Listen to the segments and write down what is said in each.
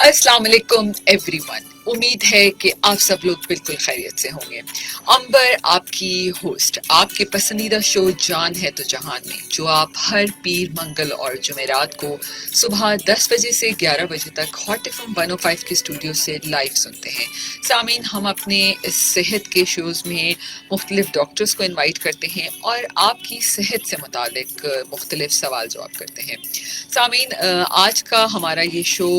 अस्सलाम वालेकुम एवरीवन। उम्मीद है कि आप सब लोग बिल्कुल खैरियत से होंगे। अंबर आपकी होस्ट आपके पसंदीदा शो जान है तो जहान में, जो आप हर पीर, मंगल और जुमेरात को सुबह 10 बजे से 11 बजे तक हॉट एफएम 105 के स्टूडियो से लाइव सुनते हैं। सामीन, हम अपने इस सेहत के शोज़ में मुख्तलिफ डॉक्टर्स को इनवाइट करते हैं और आपकी सेहत से मुतालिक मुख्तलिफ सवाल जवाब करते हैं। सामीन, आज का हमारा ये शो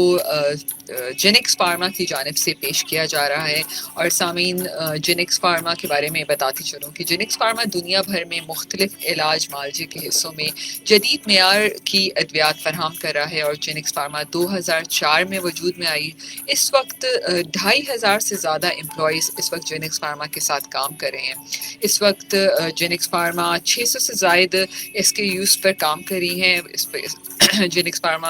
जेनिक्स फार्मा की जानिब से पेश किया जा रहा है। और सामीन, जेनिक्स फार्मा के बारे में बताती चलूँ कि जेनिक्स फार्मा दुनिया भर में मुख्तलिफ इलाज मालजे के हिस्सों में जदीद मेयार की अद्वियात फराहम कर रहा है। और जेनिक्स फार्मा 2004 में वजूद में आई। इस वक्त 2500 से ज़्यादा एम्प्लॉयज़ इस वक्त जेनिक्स फार्मा के साथ काम कर रहे हैं। इस वक्त जेनिक्स फार्मा 600 से ज़ायद इसके यूज़ पर काम कर रही हैं। इस पर जेनिक्स फार्मा,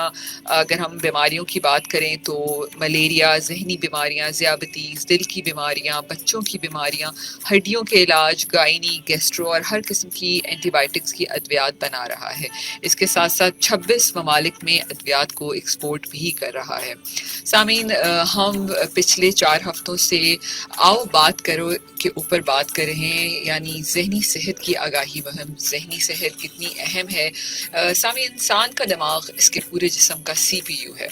अगर हम बीमारियों की बात करें तो मलेरिया, जहनी बीमारियां, ज़ियाबतीस, दिल की बीमारियां, बच्चों की बीमारियां, हड्डियों के इलाज, गायनी, गैस्ट्रो और हर किस्म की एंटीबायोटिक्स की अद्वियात बना रहा है। इसके साथ साथ 26 ममालिक में अद्वियात को एक्सपोर्ट भी कर रहा है। सामीन, हम पिछले 4 हफ्तों से आओ बात करो के ऊपर बात कर रहे हैं, यानी जहनी सेहत की आगाही मुहिम। जहनी सेहत कितनी अहम है। सामीन, इंसान का दिमाग इसके पूरे जिस्म का CPU है,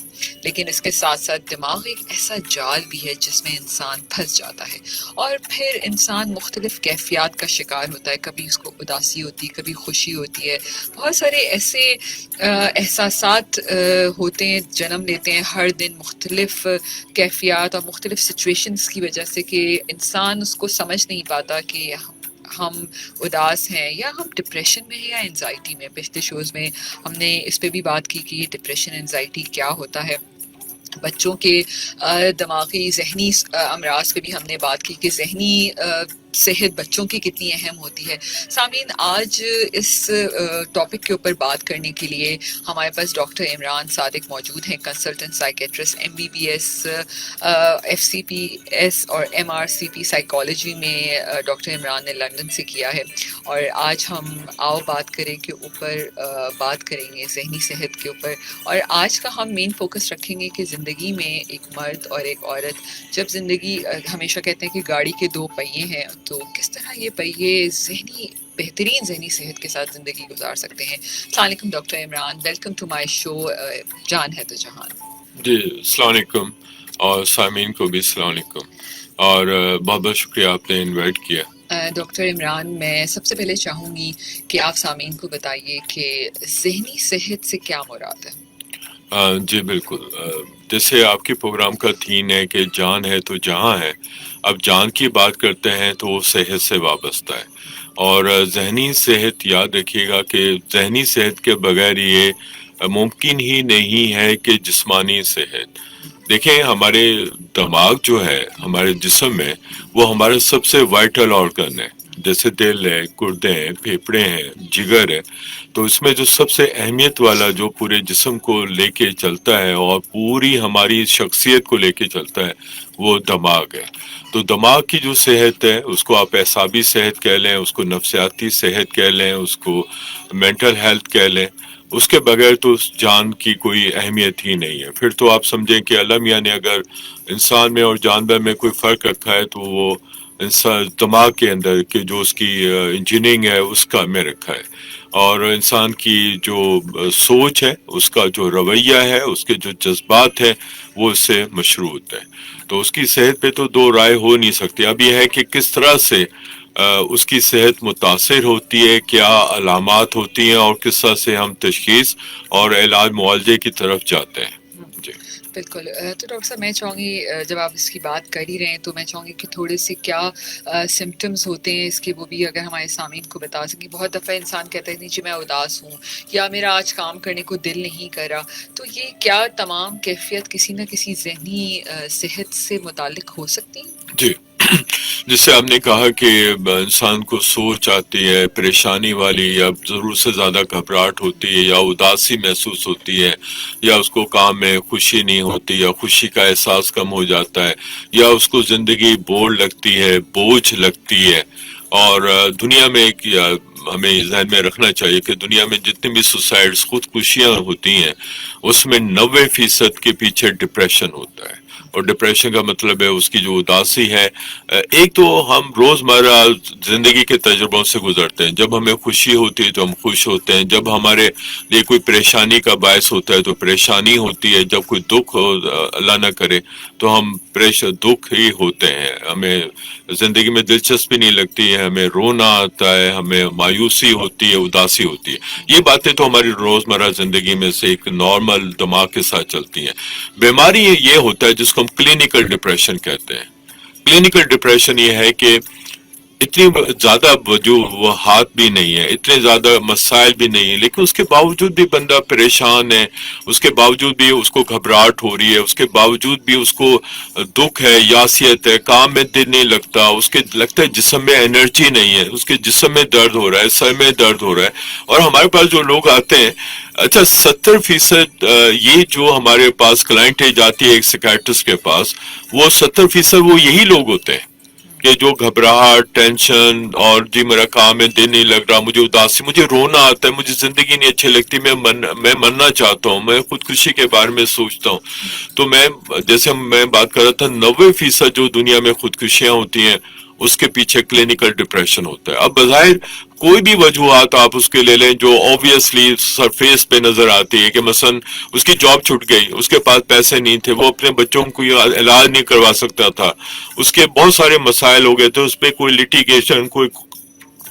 लेकिन इसके साथ साथ दिमाग एक ऐसा जाल भी है जिसमें इंसान फंस जाता है और फिर इंसान मुख्तलिफ कैफियत का शिकार होता है। कभी उसको उदासी होती है, कभी खुशी होती है। बहुत सारे ऐसे एहसासात होते हैं, जन्म लेते हैं हर दिन मुख्तलिफ कैफियत और मुख्तलिफ सिचुएशंस की वजह से, कि इंसान उसको समझ नहीं पाता कि हम उदास हैं या हम डिप्रेशन में हैं या एंजाइटी में। पिछले शोज़ में हमने इस पे भी बात की कि ये डिप्रेशन, एंजाइटी क्या होता है। बच्चों के दिमागी जहनी अमराज पे भी हमने बात की कि जहनी सेहत बच्चों की कितनी अहम होती है। सामीन, आज इस टॉपिक के ऊपर बात करने के लिए हमारे पास डॉक्टर इमरान सादिक मौजूद हैं, कंसल्टेंट साइकेट्रिस्ट, MBBS, FCPS और MRCP साइकोलॉजी में डॉक्टर इमरान ने लंदन से किया है। और आज हम आओ बात करें के ऊपर बात करेंगे जहनी सेहत के ऊपर। और आज का हम मेन फोकस रखेंगे कि ज़िंदगी में एक मर्द और एक औरत, जब ज़िंदगी, हमेशा कहते हैं कि गाड़ी के 2 पहिए हैं, तो किस तरह ये पहिए बेहतरीन जहनी सेहत के साथ ज़िंदगी गुजार सकते हैं। अस्सलाम वालेकुम doctor Imran, welcome to my show जान है तो जहान। जी, अस्सलाम वालेकुम, और सामीन को भी अस्सलाम वालेकुम, और बहुत बहुत शुक्रिया आपने इनवाइट किया। डॉक्टर इमरान, मैं सबसे पहले चाहूँगी कि आप सामीन को बताइए कि जहनी सेहत से क्या मुराद है। जी बिल्कुल, जैसे आपके प्रोग्राम का थीम है कि जान है तो जहां है। अब जान की बात करते हैं तो वो सेहत से वाबस्ता है, और जहनी सेहत याद रखिएगा कि जहनी सेहत के बगैर ये मुमकिन ही नहीं है कि जिस्मानी सेहत। देखें, हमारे दिमाग जो है हमारे जिस्म में, वो हमारे सबसे वाइटल ऑर्गन है। जैसे दिल है, गुर्दे हैं, फेफड़े हैं, जिगर है, तो इसमें जो सबसे अहमियत वाला जो पूरे जिस्म को लेके चलता है और पूरी हमारी शख्सियत को लेके चलता है, वो दिमाग है। तो दिमाग की जो सेहत है उसको आप एसाबी सेहत कह लें, उसको नफ्सियाती सेहत कह लें, उसको मेंटल हेल्थ कह लें। उसके बगैर तो उस जान की कोई अहमियत ही नहीं है। फिर तो आप समझें कि अल्लाह मियां ने अगर इंसान में और जानवर में कोई फ़र्क रखा है तो वो इंसान दिमाग के अंदर के जो उसकी इंजीनियरिंग है उसका में रखा है। और इंसान की जो सोच है, उसका जो रवैया है, उसके जो जज्बात हैं, वो इससे मशरूत है। तो उसकी सेहत पे तो दो राय हो नहीं सकती। अब यह है कि किस तरह से उसकी सेहत मुतासिर होती है, क्या अलामात होती हैं, और किस तरह से हम तशखीस और इलाज मुआवजे की तरफ जाते हैं। जी बिल्कुल। तो डॉक्टर साहब, मैं चाहूँगी, जब आप इसकी बात कर ही रहे हैं तो मैं चाहूँगी कि थोड़े से क्या सिम्टम्स होते हैं इसके, वो भी अगर हमारे सामीन को बता सकें। बहुत दफ़ा इंसान कहता है नहीं जी मैं उदास हूँ, या मेरा आज काम करने को दिल नहीं करा। तो ये क्या तमाम कैफियत किसी न किसी जहनी सेहत से मुतालिक हो सकती हैं? जी जिससे आपने कहा कि इंसान को सोच आती है परेशानी वाली, या ज़रूरत से ज़्यादा घबराहट होती है, या उदासी महसूस होती है, या उसको काम में खुशी नहीं होती, या खुशी का एहसास कम हो जाता है, या उसको ज़िंदगी बोर लगती है, बोझ लगती है, اور دنیا میں ایک ہمیں ذہن میں رکھنا چاہیے کہ دنیا میں جتنی بھی سوسائڈز خودکشیاں ہوتی ہیں اس میں 90% کے پیچھے ڈپریشن ہوتا ہے. اور ڈپریشن کا مطلب ہے اس کی جو اداسی ہے. ایک تو ہم روزمرہ زندگی کے تجربوں سے گزرتے ہیں. جب ہمیں خوشی ہوتی ہے تو ہم خوش ہوتے ہیں. جب ہمارے لیے کوئی پریشانی کا باعث ہوتا ہے تو پریشانی ہوتی ہے. جب کوئی دکھ ہو اللہ نہ کرے تو ہم دکھ ہی ہوتے ہیں. ہمیں زندگی میں دلچسپی نہیں لگتی ہے. ہمیں رونا آتا ہے. ہمیں مایوسی ہوتی ہے. اداسی ہوتی ہے. یہ باتیں تو ہماری روزمرہ زندگی میں سے ایک نارمل دماغ کے ساتھ چلتی ہیں. بیماری یہ ہوتا ہے جس کو ہم کلینکل ڈپریشن کہتے ہیں. کلینکل ڈپریشن یہ ہے کہ اتنی زیادہ وجوہات بھی نہیں ہے, اتنے زیادہ مسائل بھی نہیں ہیں, لیکن اس کے باوجود بھی بندہ پریشان ہے. اس کے باوجود بھی اس کو گھبراہٹ ہو رہی ہے. اس کے باوجود بھی اس کو دکھ ہے, یاسیت ہے, کام میں دل نہیں لگتا. اس کے لگتا ہے جسم میں انرجی نہیں ہے. اس کے جسم میں درد ہو رہا ہے, سر میں درد ہو رہا ہے. اور ہمارے پاس جو لوگ آتے ہیں, اچھا 70% یہ جو ہمارے پاس کلائنٹ جاتی ہے ایک سیکیٹرسٹ کے پاس, وہ 70% وہ یہی لوگ ہوتے ہیں کہ جو گھبراہٹ, ٹینشن, اور جی میرا کام میں دل نہیں لگ رہا, مجھے اداسی, مجھے رونا آتا ہے, مجھے زندگی نہیں اچھی لگتی, میں مرنا چاہتا ہوں, میں خودکشی کے بارے میں سوچتا ہوں. تو جیسے میں بات کر رہا تھا, 90% جو دنیا میں خودکشیاں ہوتی ہیں اس کے پیچھے کلینکل ڈپریشن ہوتا ہے. اب بظاہر کوئی بھی وجوہات آپ اس کے لے لیں جو obviously سرفیس پہ نظر آتی ہے, کہ مثلا اس کی جاب چھوٹ گئی, اس کے پاس پیسے نہیں تھے, وہ اپنے بچوں کو علاج نہیں کروا سکتا تھا, اس کے بہت سارے مسائل ہو گئے تھے, اس پہ کوئی لٹیگیشن, کوئی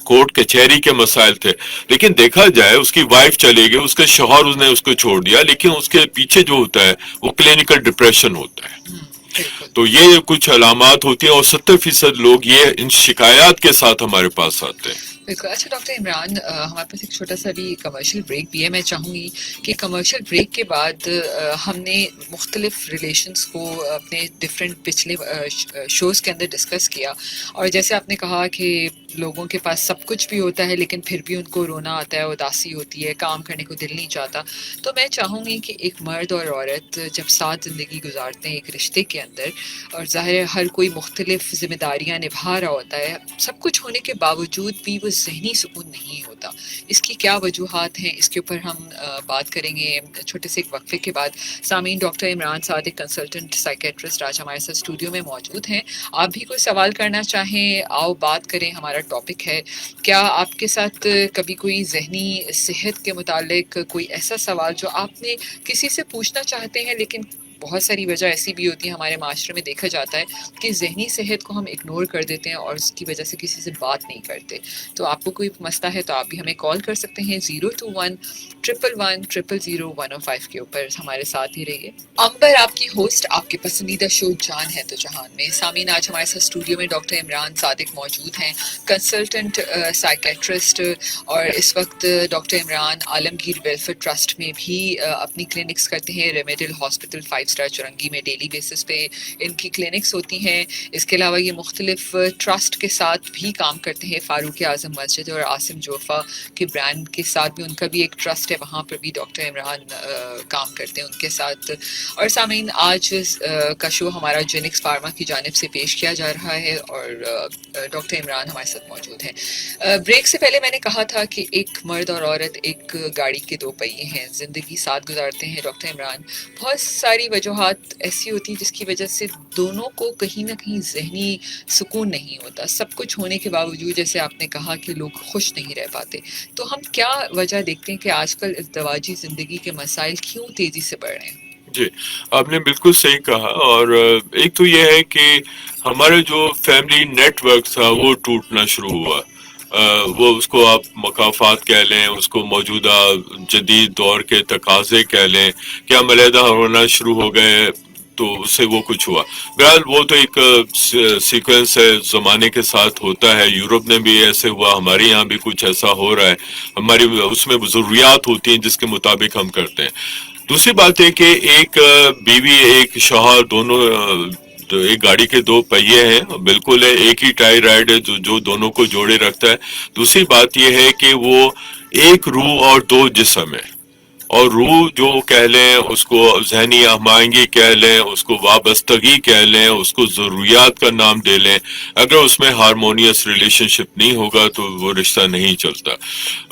کورٹ کچہری کے مسائل تھے. لیکن دیکھا جائے اس کی وائف چلے گئی, اس کے شوہر اس نے اس کو چھوڑ دیا, لیکن اس کے پیچھے جو ہوتا ہے وہ کلینکل ڈپریشن ہوتا ہے. تو یہ کچھ علامات ہوتی ہیں, اور 70% لوگ یہ ان شکایات کے ساتھ ہمارے پاس آتے ہیں. بالکل. اچھا ڈاکٹر عمران, ہمارے پاس ایک چھوٹا سا بھی کمرشل بریک بھی ہے. میں چاہوں گی کہ کمرشل بریک کے بعد ہم نے مختلف ریلیشنز کو اپنے ڈفرینٹ پچھلے شوز کے اندر ڈسکس کیا, اور جیسے آپ نے کہا کہ لوگوں کے پاس سب کچھ بھی ہوتا ہے لیکن پھر بھی ان کو رونا آتا ہے, اداسی ہوتی ہے, کام کرنے کو دل نہیں چاہتا. تو میں چاہوں گی کہ ایک مرد اور عورت جب ساتھ زندگی گزارتے ہیں ایک رشتے کے اندر, اور ظاہر ہے ہر کوئی مختلف ذمہ داریاں نبھا رہا ہوتا ہے, سب کچھ ہونے کے باوجود بھی وہ ذہنی سکون نہیں ہوتا. اس کی کیا وجوہات ہیں, اس کے اوپر ہم بات کریں گے چھوٹے سے ایک وقفے کے بعد. سامعین, doctor Imran Sadiq consultant psychiatrist آج ہمارے ساتھ اسٹوڈیو میں موجود ہیں. آپ بھی کوئی سوال کرنا چاہیں آؤ بات کریں. ہمارا ٹاپک ہے, کیا آپ کے ساتھ کبھی کوئی ذہنی صحت کے متعلق کوئی ایسا سوال جو آپ نے کسی سے پوچھنا چاہتے ہیں, لیکن بہت ساری وجہ ایسی بھی ہوتی ہے ہمارے معاشرے میں دیکھا جاتا ہے کہ ذہنی صحت کو ہم اگنور کر دیتے ہیں اور اس کی وجہ سے کسی سے بات نہیں کرتے. تو آپ کو کوئی مسئلہ ہے تو آپ بھی ہمیں کال کر سکتے ہیں 021-111-000-105 کے اوپر. ہمارے ساتھ ہی رہیے. امبر آپ کی ہوسٹ, آپ کے پسندیدہ شو جان ہے تو جہان میں. سامعین, آج ہمارے ساتھ اسٹوڈیو میں ڈاکٹر عمران صادق موجود ہیں, کنسلٹنٹ سائیکیٹرسٹ, اور اس وقت ڈاکٹر عمران عالمگیر ویلفیئر ٹرسٹ میں بھی اپنی کلینکس کرتے ہیں. ریمیڈیل ہاسپٹل 5 اسٹار چورنگی میں ڈیلی بیسس پہ ان کی کلینکس ہوتی ہیں. اس کے علاوہ یہ مختلف ٹرسٹ کے ساتھ بھی کام کرتے ہیں. فاروق اعظم مسجد اور عاصم جوفا کے برانڈ کے ساتھ بھی ان کا بھی ایک ٹرسٹ ہے, وہاں پر بھی ڈاکٹر عمران کام کرتے ہیں ان کے ساتھ. اور سامعین, آج کا شو ہمارا جینکس فارما کی جانب سے پیش کیا جا رہا ہے, اور ڈاکٹر عمران ہمارے ساتھ موجود ہیں. بریک سے پہلے میں نے کہا تھا کہ ایک مرد اور عورت ایک گاڑی کے دو پہیے ہیں, زندگی ساتھ گزارتے ہیں. ڈاکٹر عمران, بہت ساری وجوہات ایسی ہوتی ہیں جس کی وجہ سے دونوں کو کہیں نہ کہیں ذہنی سکون نہیں ہوتا. سب کچھ ہونے کے باوجود, جیسے آپ نے کہا کہ لوگ خوش نہیں رہ پاتے. تو ہم کیا وجہ دیکھتے ہیں کہ آج کل ازدواجی زندگی کے مسائل کیوں تیزی سے بڑھ رہے ہیں؟ جی, آپ نے بالکل صحیح کہا. اور ایک تو یہ ہے کہ ہمارے جو فیملی نیٹ ورک تھا وہ ٹوٹنا شروع ہوا. وہ اس کو آپ مقافات کہہ لیں, اس کو موجودہ جدید دور کے تقاضے کہہ لیں, کہ ہم علیحدہ ہونا شروع ہو گئے تو اس سے وہ کچھ ہوا. بہرحال وہ تو ایک سیکوینس ہے, زمانے کے ساتھ ہوتا ہے. یورپ میں بھی ایسے ہوا, ہمارے یہاں بھی کچھ ایسا ہو رہا ہے. ہماری اس میں ضروریات ہوتی ہیں جس کے مطابق ہم کرتے ہیں. دوسری بات ہے کہ ایک بیوی ایک شوہر دونوں ایک گاڑی کے دو پہیے ہیں, بالکل ہے, ایک ہی ٹائی رائڈ ہے جو دونوں کو جوڑے رکھتا ہے. دوسری بات یہ ہے کہ وہ ایک روح اور دو جسم ہے. اور روح جو کہہ لیں اس کو ذہنی ہمآہنگی کہہ لیں، اس کو وابستگی کہہ لیں، اس کو ضروریات کا نام دے لیں، اگر اس میں ہارمونیس ریلیشن شپ نہیں ہوگا تو وہ رشتہ نہیں چلتا۔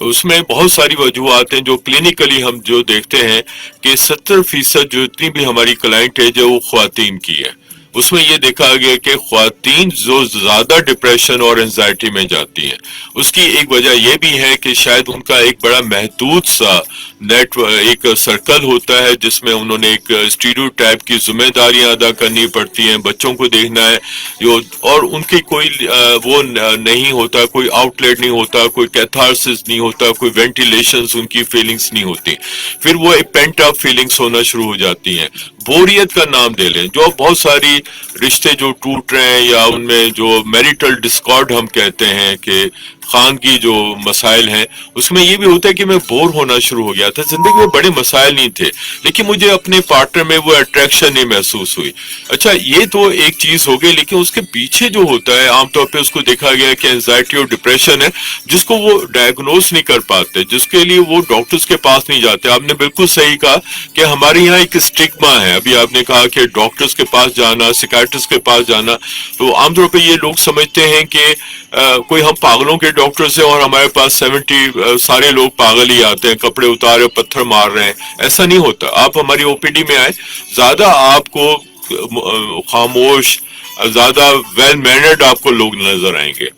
اس میں بہت ساری وجوہات ہیں جو کلینکلی ہم جو دیکھتے ہیں کہ 70% جو اتنی بھی ہماری کلائنٹ ہے جو وہ خواتین کی ہے، اس میں یہ دیکھا گیا کہ خواتین جو زیادہ ڈپریشن اور انزائٹی میں جاتی ہیں، اس کی ایک وجہ یہ بھی ہے کہ شاید ان کا ایک بڑا محدود سا ایک سرکل ہوتا ہے جس میں انہوں نے ایک اسٹیریوٹائپ کی ذمہ داریاں ادا کرنی پڑتی ہیں، بچوں کو دیکھنا ہے اور ان کی کوئی وہ نہیں ہوتا، کوئی آؤٹ لیٹ نہیں ہوتا، کوئی کیتھارسس نہیں ہوتا، کوئی وینٹیلیشنز ان کی فیلنگز نہیں ہوتی، پھر وہ ایک پینٹ اپ فیلنگز ہونا شروع ہو جاتی ہیں۔ بوریت کا نام دے لیں، جو بہت ساری رشتے جو ٹوٹ رہے ہیں یا ان میں جو میریٹل ڈسکارڈ ہم کہتے ہیں کہ خاندگی جو مسائل ہیں، اس میں یہ بھی ہوتا ہے کہ میں بور ہونا شروع ہو گیا تھا، زندگی میں بڑے مسائل نہیں تھے لیکن مجھے اپنے پارٹنر میں وہ اٹریکشن نہیں محسوس ہوئی۔ اچھا، یہ تو ایک چیز ہو گئی، لیکن اس کے پیچھے جو ہوتا ہے عام طور پہ اس کو دیکھا گیا کہ انزائٹی اور ڈپریشن ہے جس کو وہ ڈائگنوز نہیں کر پاتے، جس کے لیے وہ ڈاکٹرز کے پاس نہیں جاتے۔ آپ نے بالکل صحیح کہا کہ ہمارے یہاں ایک اسٹگما ہے، ابھی آپ نے کہا کہ ڈاکٹرز کے پاس جانا، سیکائٹرسٹ کے پاس جانا، تو عام طور پہ یہ لوگ سمجھتے ہیں کہ کوئی ہم پاگلوں کے ڈاکٹرز ہیں اور ہمارے پاس 70 سارے لوگ پاگل ہی آتے ہیں، کپڑے اتارے پتھر مار رہے ہیں۔ ایسا نہیں ہوتا۔ آپ ہماری او پی ڈی میں آئے، زیادہ آپ کو خاموش، زیادہ ویل مینرڈ آپ کو لوگ نظر آئیں گے۔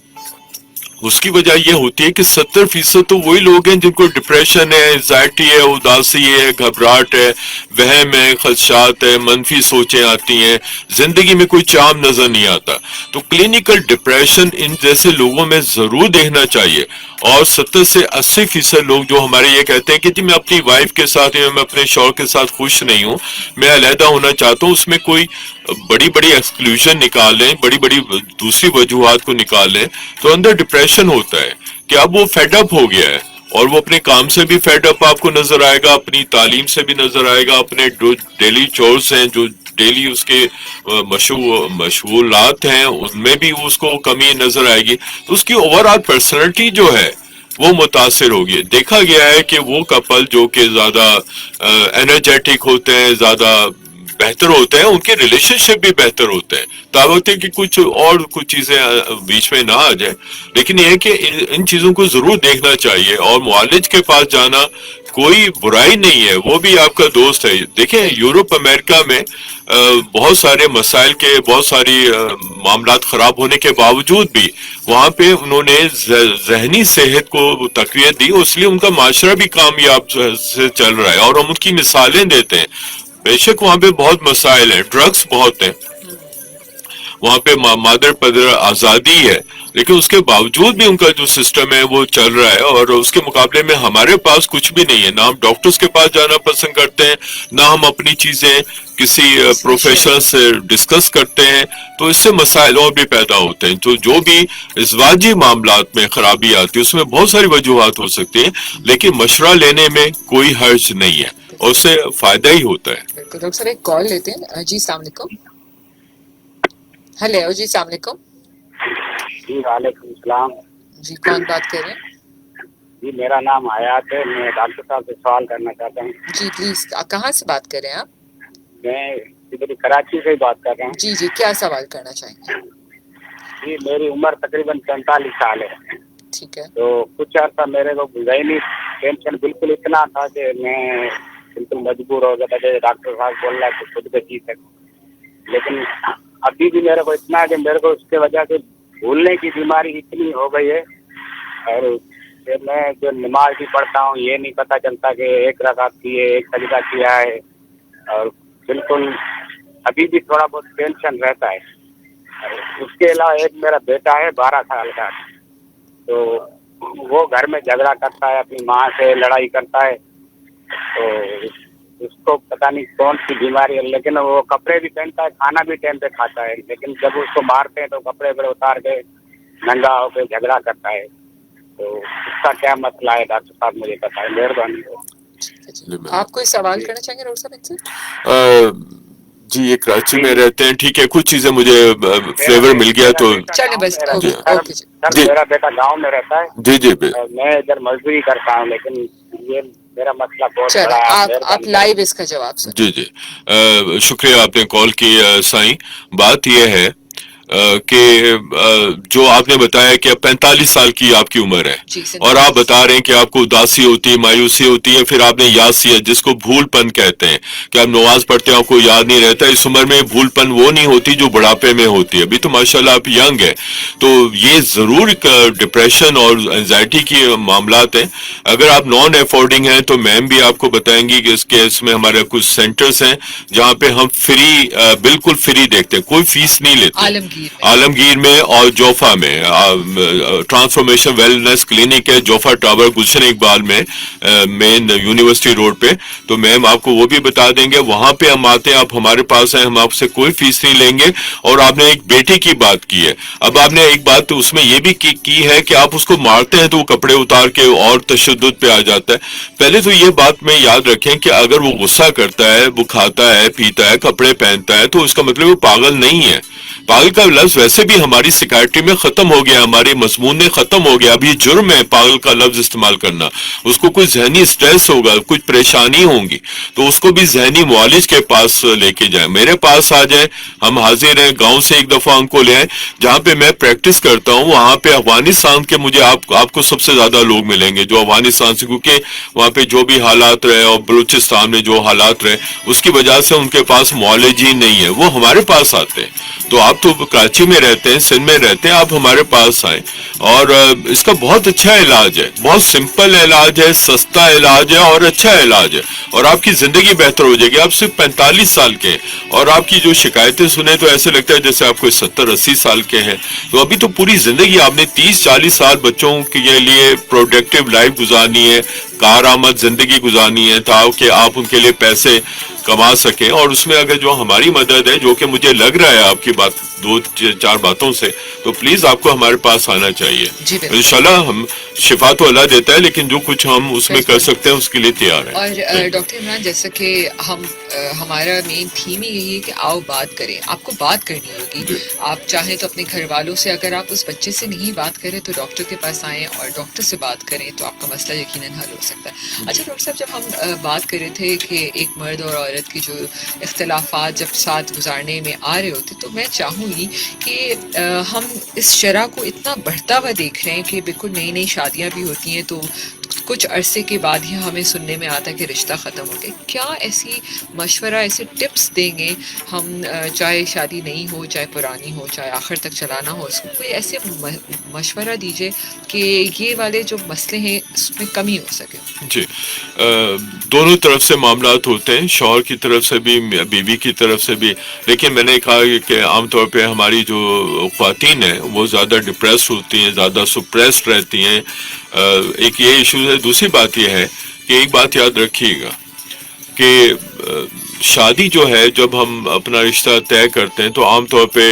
اس کی وجہ یہ ہوتی ہے کہ 70% تو وہی لوگ ہیں جن کو ڈپریشن ہے، انزائٹی ہے، اداسی ہے، گھبراہٹ ہے، وہم ہے، خدشات ہے، منفی سوچیں آتی ہیں، زندگی میں کوئی چام نظر نہیں آتا۔ تو کلینکل ڈپریشن ان جیسے لوگوں میں ضرور دیکھنا چاہیے۔ اور 70 سے 80% لوگ جو ہمارے یہ کہتے ہیں کہ جی میں اپنی وائف کے ساتھ یا میں اپنے شوہر کے ساتھ خوش نہیں ہوں، میں علیحدہ ہونا چاہتا ہوں، اس میں کوئی بڑی بڑی ایکسکلوژن نکالیں، بڑی بڑی دوسری وجوہات کو نکالیں، تو اندر ڈپریشن ہوتا ہے کہ اب وہ فیڈ اپ ہو گیا ہے، اور وہ اپنے کام سے بھی فیڈ اپ آپ کو نظر آئے گا، اپنی تعلیم سے بھی نظر آئے گا، اپنے جو ڈیلی چورز ہیں، جو ڈیلی اس کے مشغولات ہیں، ان میں بھی اس کو کمی نظر آئے گی۔ تو اس کی اوور آل پرسنالٹی جو ہے وہ متاثر ہوگی۔ دیکھا گیا ہے کہ وہ کپل جو کہ زیادہ انرجیٹک ہوتے ہیں، زیادہ بہتر ہوتے ہیں، ان کے ریلیشن شپ بھی بہتر ہوتے ہیں۔ دعوت ہے کہ کچھ چیزیں بیچ میں نہ آ جائیں، لیکن یہ ہے کہ ان چیزوں کو ضرور دیکھنا چاہیے، اور معالج کے پاس جانا کوئی برائی نہیں ہے، وہ بھی آپ کا دوست ہے۔ دیکھیں یورپ امریکہ میں بہت سارے مسائل کے، بہت ساری معاملات خراب ہونے کے باوجود بھی وہاں پہ انہوں نے ذہنی صحت کو تقویت دی، اس لیے ان کا معاشرہ بھی کامیاب سے چل رہا ہے، اور ہم ان کی مثالیں دیتے ہیں۔ بے شک وہاں پہ بہت مسائل ہیں، ڈرگس بہت ہیں، وہاں پہ مادر پدر آزادی ہے، لیکن اس کے باوجود بھی ان کا جو سسٹم ہے وہ چل رہا ہے، اور اس کے مقابلے میں ہمارے پاس کچھ بھی نہیں ہے۔ نہ ہم ڈاکٹرز کے پاس جانا پسند کرتے ہیں، نہ ہم اپنی چیزیں کسی پروفیشنل سے ڈسکس کرتے ہیں، تو اس سے مسائل اور بھی پیدا ہوتے ہیں۔ تو جو بھی ازواجی معاملات میں خرابی آتی ہے اس میں بہت ساری وجوہات ہو سکتی ہیں، لیکن مشورہ لینے میں کوئی حرج نہیں ہے، اور اس سے فائدہ ہی ہوتا ہے۔ بالکل ڈاکٹر صاحب، ایک کال لیتے ہیں۔ جی السلام علیکم۔ ہیلو جی السلام علیکم۔ جی وعلیکم السلام۔ جی کون بات کر رہے ہیں؟ جی میرا نام حیات ہے، میں ڈاکٹر صاحب سے سوال کرنا چاہتا ہوں۔ جی پلیز، کہاں سے بات کر رہے ہیں آپ؟ میں ادھر کراچی سے ہی بات کر رہا ہوں۔ جی کیا سوال کرنا چاہیں گے؟ جی میری عمر تقریباً 45 سال ہے، ٹھیک ہے۔ تو کچھ عرصہ میرے کو ذہنی ٹینشن بالکل اتنا تھا کہ میں بالکل مجبور ہو گیا تھا کہ ڈاکٹر صاحب بول رہا ہے کہ خود پہ جی سکتے، لیکن ابھی بھی میرے کو اتنا ہے کہ میرے کو اس کے وجہ سے بھولنے کی بیماری اتنی ہو گئی ہے، اور پھر میں جو نماز بھی پڑھتا ہوں یہ نہیں پتہ چلتا کہ ایک رکعت کی ہے، ایک سجدہ کیا ہے، اور بالکل ابھی بھی تھوڑا بہت ٹینشن رہتا ہے۔ اس کے علاوہ ایک میرا بیٹا ہے 12 سال کا، تو وہ گھر میں جھگڑا کرتا ہے، اپنی ماں سے لڑائی کرتا ہے، تو اس کو پتہ نہیں کون سی بیماری ہے، لیکن وہ کپڑے بھی پہنتا ہے، کھانا بھی ٹائم پہ کھاتا ہے، لیکن جب اس کو مارتے ہیں تو کپڑے پہ اتار کے ننگا ہو کے جھگڑا کرتا ہے۔ تو اس کا کیا مسئلہ ہے ڈاکٹر صاحب، مجھے بتائیں، مہربانی ہو۔ آپ کوئی سوال کرنا چاہیں گے ڈاکٹر صاحب ان سے؟ جی یہ کراچی میں رہتے ہیں، ٹھیک ہے، کچھ چیزیں مجھے فلیور مل گیا تو چلیں بس اوکے جی۔ سر میرا بیٹا گاؤں میں رہتا ہے، جی میں ادھر مزدوری کرتا ہوں، لیکن یہ मेरा मसला बहुत चलो बड़ा है, आप मेहरबानी लाइव इसका जवाब सुन। जी जी, शुक्रिया आपने कॉल की साईं। बात यह है कि जो आपने बताया कि अब 45 साल की आपकी उम्र है जी और आप बता रहे हैं कि आपको उदासी होती है, मायूसी होती है, फिर आपने यासिया जिसको भूलपन कहते हैं कि आप नमाज पढ़ते हैं आपको याद नहीं रहता। इस उम्र में भूलपन वो नहीं होती जो बुढ़ापे में होती है। अभी तो माशाल्लाह आप यंग है, तो ये जरूर डिप्रेशन और एंजाइटी की मामलात हैं। अगर आप नॉन अफोर्डिंग हैं तो मैम भी आपको बताएंगी कि इस केस में हमारे कुछ सेंटर्स हैं जहाँ पे हम फ्री, बिल्कुल फ्री देखते हैं, कोई फीस नहीं लेते। आलमगीर में और जोफा में ट्रांसफॉर्मेशन वेलनेस क्लिनिक है, जोफा टावर गुलशन इकबाल में, मेन यूनिवर्सिटी रोड पे। तो मैम आपको वो भी बता देंगे। वहां पे हम आते हैं, आप हमारे पास हैं, हम आपसे कोई फीस नहीं लेंगे। और आपने एक बेटे की बात की है, अब आपने एक बात तो उसमें ये भी की है कि आप उसको मारते हैं तो वो कपड़े उतार के और तशद्दुद पे आ जाता है। पहले तो ये बात में याद रखें कि अगर वो गुस्सा करता है, वो खाता है, पीता है, कपड़े पहनता है, तो इसका मतलब वो पागल नहीं है। पागल का लफ्ज वैसे भी हमारी सिकायट्री में खत्म हो गया, हमारे मजमून में खत्म हो गया। अब ये जुर्म है पागल का लफ्ज इस्तेमाल करना। उसको कोई जहनी स्ट्रेस होगा, कुछ परेशानी होंगी, तो उसको भी जहनी मुआलिज के पास लेके जाए, मेरे पास आ जाए, हम हाजिर हैं। गांव से एक दफा हमको ले आए, जहाँ पे मैं प्रैक्टिस करता हूँ वहां पे अफगानिस्तान के मुझे आपको सबसे ज्यादा लोग मिलेंगे जो अफगानिस्तान से, क्योंकि वहां पे जो भी हालात रहे और बलूचिस्तान में जो हालात रहे उसकी वजह से उनके पास मुआलिज ही नहीं है, वो हमारे पास आते हैं। तो आप तो कराची में रहते हैं, सिंध में रहते हैं, आप हमारे पास आए। और इसका बहुत अच्छा इलाज है, बहुत सिंपल इलाज है, सस्ता इलाज है और अच्छा इलाज है, और आपकी जिंदगी बेहतर हो जाएगी। आप सिर्फ 45 साल के और आपकी जो शिकायतें सुने तो ऐसे लगता है जैसे आप कोई 70-80 साल के हैं। तो अभी तो पूरी जिंदगी आपने 30-40 साल बच्चों के लिए प्रोडक्टिव लाइफ गुजारनी है, कारआमद जिंदगी गुजारनी है, ताकि आप उनके लिए पैसे कमा सकें। और उसमें अगर जो हमारी मदद है, जो कि मुझे लग रहा है आपकी बात 2-4 बातों से, तो प्लीज आपको हमारे पास आना चाहिए। इंशाल्लाह हम शिफा तो अल्लाह देता है, लेकिन जो कुछ हम उसमें कर सकते हैं उसके लिए तैयार है। और डॉक्टर इमरान, जैसा कि हमारा मेन थीम ही यही है कि आओ बात करें, आपको बात करनी होगी। आप चाहें तो अपने घर वालों से, अगर आप उस बच्चे से नहीं बात करें तो डॉक्टर के पास आएँ और डॉक्टर से बात करें, तो आपका मसला यकीनन हल हो सकता है। अच्छा डॉक्टर साहब, जब हम बात कर रहे थे कि एक मर्द और औरत की जो इख्तलाफात जब साथ गुजारने में आ रहे होते, तो मैं चाहूँगी कि हम इस शरह को इतना बढ़ता हुआ देख रहे हैं कि बिल्कुल नई नई शादियाँ भी होती हैं तो कुछ अरसे के बाद ही हमें सुनने में आता है कि रिश्ता ख़त्म हो गया। क्या ऐसी मशवरा, ऐसे टिप्स देंगे हम, चाहे शादी नहीं हो, चाहे पुरानी हो, चाहे आखिर तक चलाना हो, उसको कोई ऐसे मशवरा दीजिए कि ये वाले जो मसले हैं उसमें कमी हो सके। जी, दोनों तरफ से मामलात होते हैं, शौहर की तरफ से भी, बीवी की तरफ से भी। लेकिन मैंने कहा कि आमतौर पे हमारी जो ख्वातीन हैं वो ज़्यादा डिप्रेस होती हैं, ज़्यादा सुप्रेस्ड रहती हैं। एक ये इशू है। दूसरी बात ये है कि एक बात याद रखिएगा कि शादी जो है, जब हम अपना रिश्ता तय करते हैं तो आमतौर पे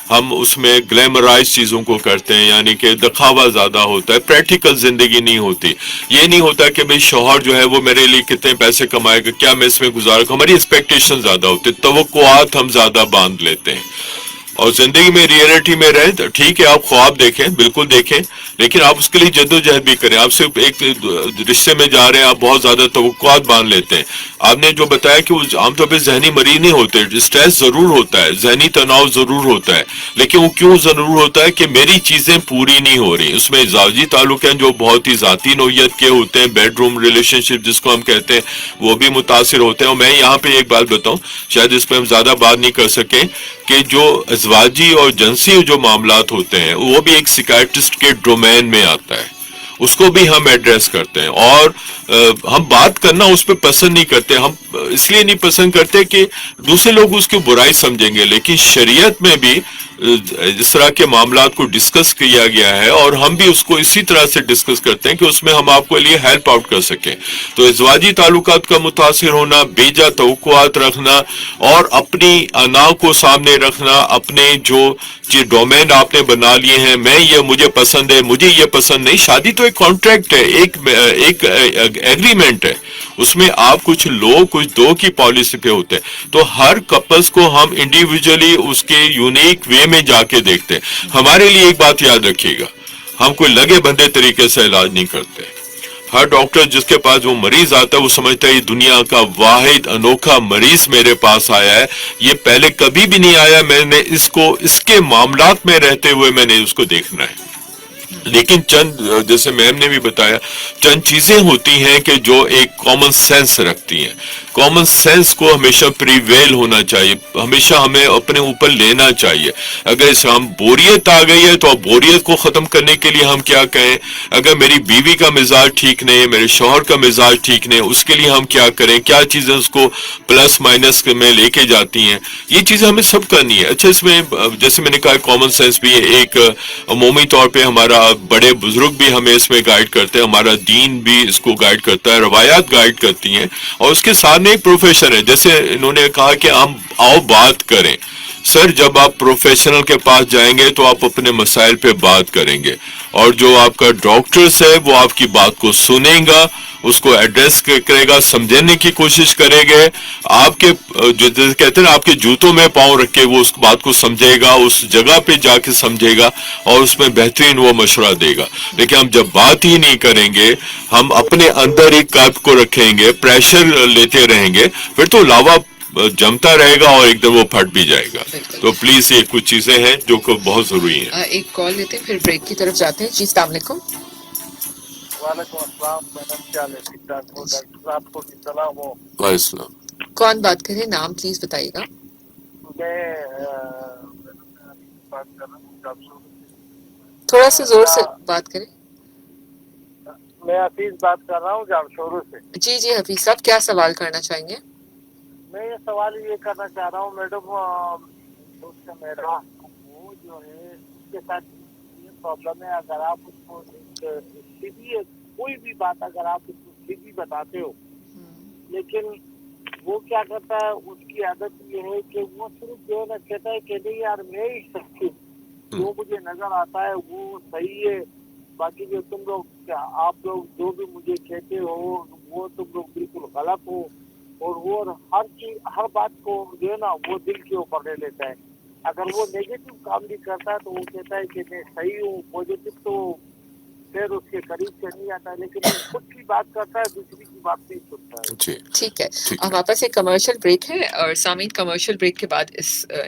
हम उसमें ग्लैमराइज चीज़ों को करते हैं, यानी कि दिखावा ज़्यादा होता है, प्रैक्टिकल ज़िंदगी नहीं होती। ये नहीं होता कि भाई शौहर जो है वो मेरे लिए कितने पैसे कमाएगा, क्या मैं इसमें गुजारूंगा। हमारी एक्सपेक्टेशन ज़्यादा होती है, तवक्कुआत हम ज़्यादा बांध लेते हैं। और जिंदगी में रियलिटी में रहें तो ठीक है, आप ख्वाब देखें, बिल्कुल देखें, लेकिन आप उसके लिए जद्दोजहद भी करें। आप सिर्फ एक रिश्ते में जा रहे हैं, आप बहुत ज्यादा तवक्कुआत बांध लेते हैं। आपने जो बताया कि वो आमतौर पर जहनी मरीज नहीं होते, स्ट्रेस जरूर होता है, जहनी तनाव जरूर होता है, लेकिन वो क्यों जरूर होता है कि मेरी चीजें पूरी नहीं हो रही। उसमें जावजी ताल्लुक हैं जो बहुत ही जाती नोयत के होते हैं, बेडरूम रिलेशनशिप जिसको हम कहते हैं, वो भी मुतासिर होते हैं। और मैं यहाँ पे एक बात बताऊं, शायद इस पर हम ज्यादा बात नहीं कर सकें, कि जो अज़वाजी और जिनसी जो मामलात होते हैं वो भी एक सिकाइट्रिस्ट के डोमेन में आता है, उसको भी हम एड्रेस करते हैं। और हम बात करना उस पर पसंद नहीं करते। हम इसलिए नहीं पसंद करते कि दूसरे लोग उसकी बुराई समझेंगे, लेकिन शरीयत में भी इस तरह के मामलात को डिस्कस किया गया है और हम भी उसको इसी तरह से डिस्कस करते हैं कि उसमें हम आपको लिए हेल्प आउट कर सकें। तो इज़वाजी ताल्लुकात का मुतासिर होना, बेजा तवक्कुआत रखना और अपनी अना को सामने रखना, अपने जो डोमेन आपने बना लिए हैं, मैं ये मुझे पसंद है, मुझे ये पसंद नहीं। शादी तो एक कॉन्ट्रैक्ट है, एक एग्रीमेंट है, उसमें आप कुछ लो कुछ दो की पॉलिसी पे होते हैं। तो हर कपल्स को हम इंडिविजुअली उसके यूनिक वे में जाके देखते हैं। हमारे लिए एक बात याद रखिएगा, हम कोई लगे बंधे तरीके से इलाज नहीं करते। ہر ڈاکٹر جس کے پاس وہ مریض آتا ہے وہ سمجھتا ہے یہ دنیا کا واحد انوکھا مریض میرے پاس آیا ہے, یہ پہلے کبھی بھی نہیں آیا, میں نے اس کو اس کے معاملات میں رہتے ہوئے میں نے اس کو دیکھنا ہے. لیکن چند جیسے میم نے بھی بتایا چند چیزیں ہوتی ہیں کہ جو ایک کامن سینس رکھتی ہیں. کامن سینس کو ہمیشہ پریویل ہونا چاہیے, ہمیشہ ہمیں اپنے اوپر لینا چاہیے. اگر اس ہم بوریت آ گئی ہے تو اب بوریت کو ختم کرنے کے لیے ہم کیا کہیں, اگر میری بیوی کا مزاج ٹھیک نہیں ہے, میرے شوہر کا مزاج ٹھیک نہیں ہے, اس کے لیے ہم کیا کریں, کیا چیزیں اس کو پلس مائنس میں لے کے جاتی ہیں, یہ چیزیں ہمیں سب کرنی ہے. اچھا اس میں جیسے میں نے کہا کامن سینس بھی ایک عمومی طور پہ ہمارا بڑے بزرگ بھی ہمیں اس میں گائیڈ کرتے ہیں, ہمارا دین بھی اس کو گائیڈ کرتا ہے, روایات گائیڈ کرتی ہیں, اور اس کے ساتھ میں ایک پروفیشن ہے. جیسے انہوں نے کہا کہ ہم آؤ بات کریں. سر جب آپ پروفیشنل کے پاس جائیں گے تو آپ اپنے مسائل پہ بات کریں گے, اور جو آپ کا ڈاکٹرز ہے وہ آپ کی بات کو سنیں گا, اس کو ایڈریس کرے گا, سمجھنے کی کوشش کرے گے. آپ کے جو کہتے ہیں نا آپ کے جوتوں میں پاؤں رکھ کے وہ اس بات کو سمجھے گا, اس جگہ پہ جا کے سمجھے گا, اور اس میں بہترین وہ مشورہ دے گا. لیکن ہم جب بات ہی نہیں کریں گے, ہم اپنے اندر ایک قلب کو رکھیں گے, پریشر لیتے رہیں گے, پھر تو لاوا جمتا رہے گا اور ایک دم وہ پھٹ بھی جائے گا. تو پلیز یہ کچھ چیزیں ہیں جو کہ بہت ضروری ہیں. ایک کال لیتے ہیں پھر بریک کی طرف جاتے ہیں. جی السلام علیکم. وعلیکم السلام میڈم, کیا حال ہے؟ ٹھیک ٹھاک ہو؟ ڈاکٹر صاحب کو سلام ہو. وعلیکم السلام. کون بات کریں, نام پلیز بتائیے گا. میں بات کر رہا ہوں, تھوڑا سا زور سے بات کریں. میں حفیظ بات کر رہا ہوں جامشورو سے. جی جی حفیظ صاحب, کیا سوال کرنا چاہیں گے؟ میں یہ سوال یہ کرنا چاہ رہا ہوں میڈم, دوست میرا وہ جو ہے اس کے ساتھ یہ پرابلم ہے, اگر آپ اس کو سیدھی کوئی بھی بات اگر آپ اس کو سیدھی بتاتے ہو, لیکن وہ کیا کرتا ہے, اس کی عادت یہ ہے کہ وہ صرف جو ہے نا کہتا ہے کہ نہیں یار میں ہی سچ ہوں, جو مجھے نظر آتا ہے وہ صحیح ہے, باقی جو تم لوگ آپ لوگ جو بھی مجھے کہتے ہو وہ تم لوگ بالکل غلط ہو. اور وہ ہر چیز ہر بات کو جو ہے نا وہ دل کے اوپر لے لیتا ہے. اگر وہ نیگیٹو کام بھی کرتا ہے تو وہ کہتا ہے کہ میں صحیح ہوں, پازیٹو تو پھر اس کے قریب سے نہیں آتا ہے, لیکن وہ خود کی بات کرتا ہے, دوسری کی بات نہیں سنتا ہے. جی ٹھیک ہے, ہمارے پاس ایک کمرشل بریک ہے, اور سامعین کمرشل بریک کے بعد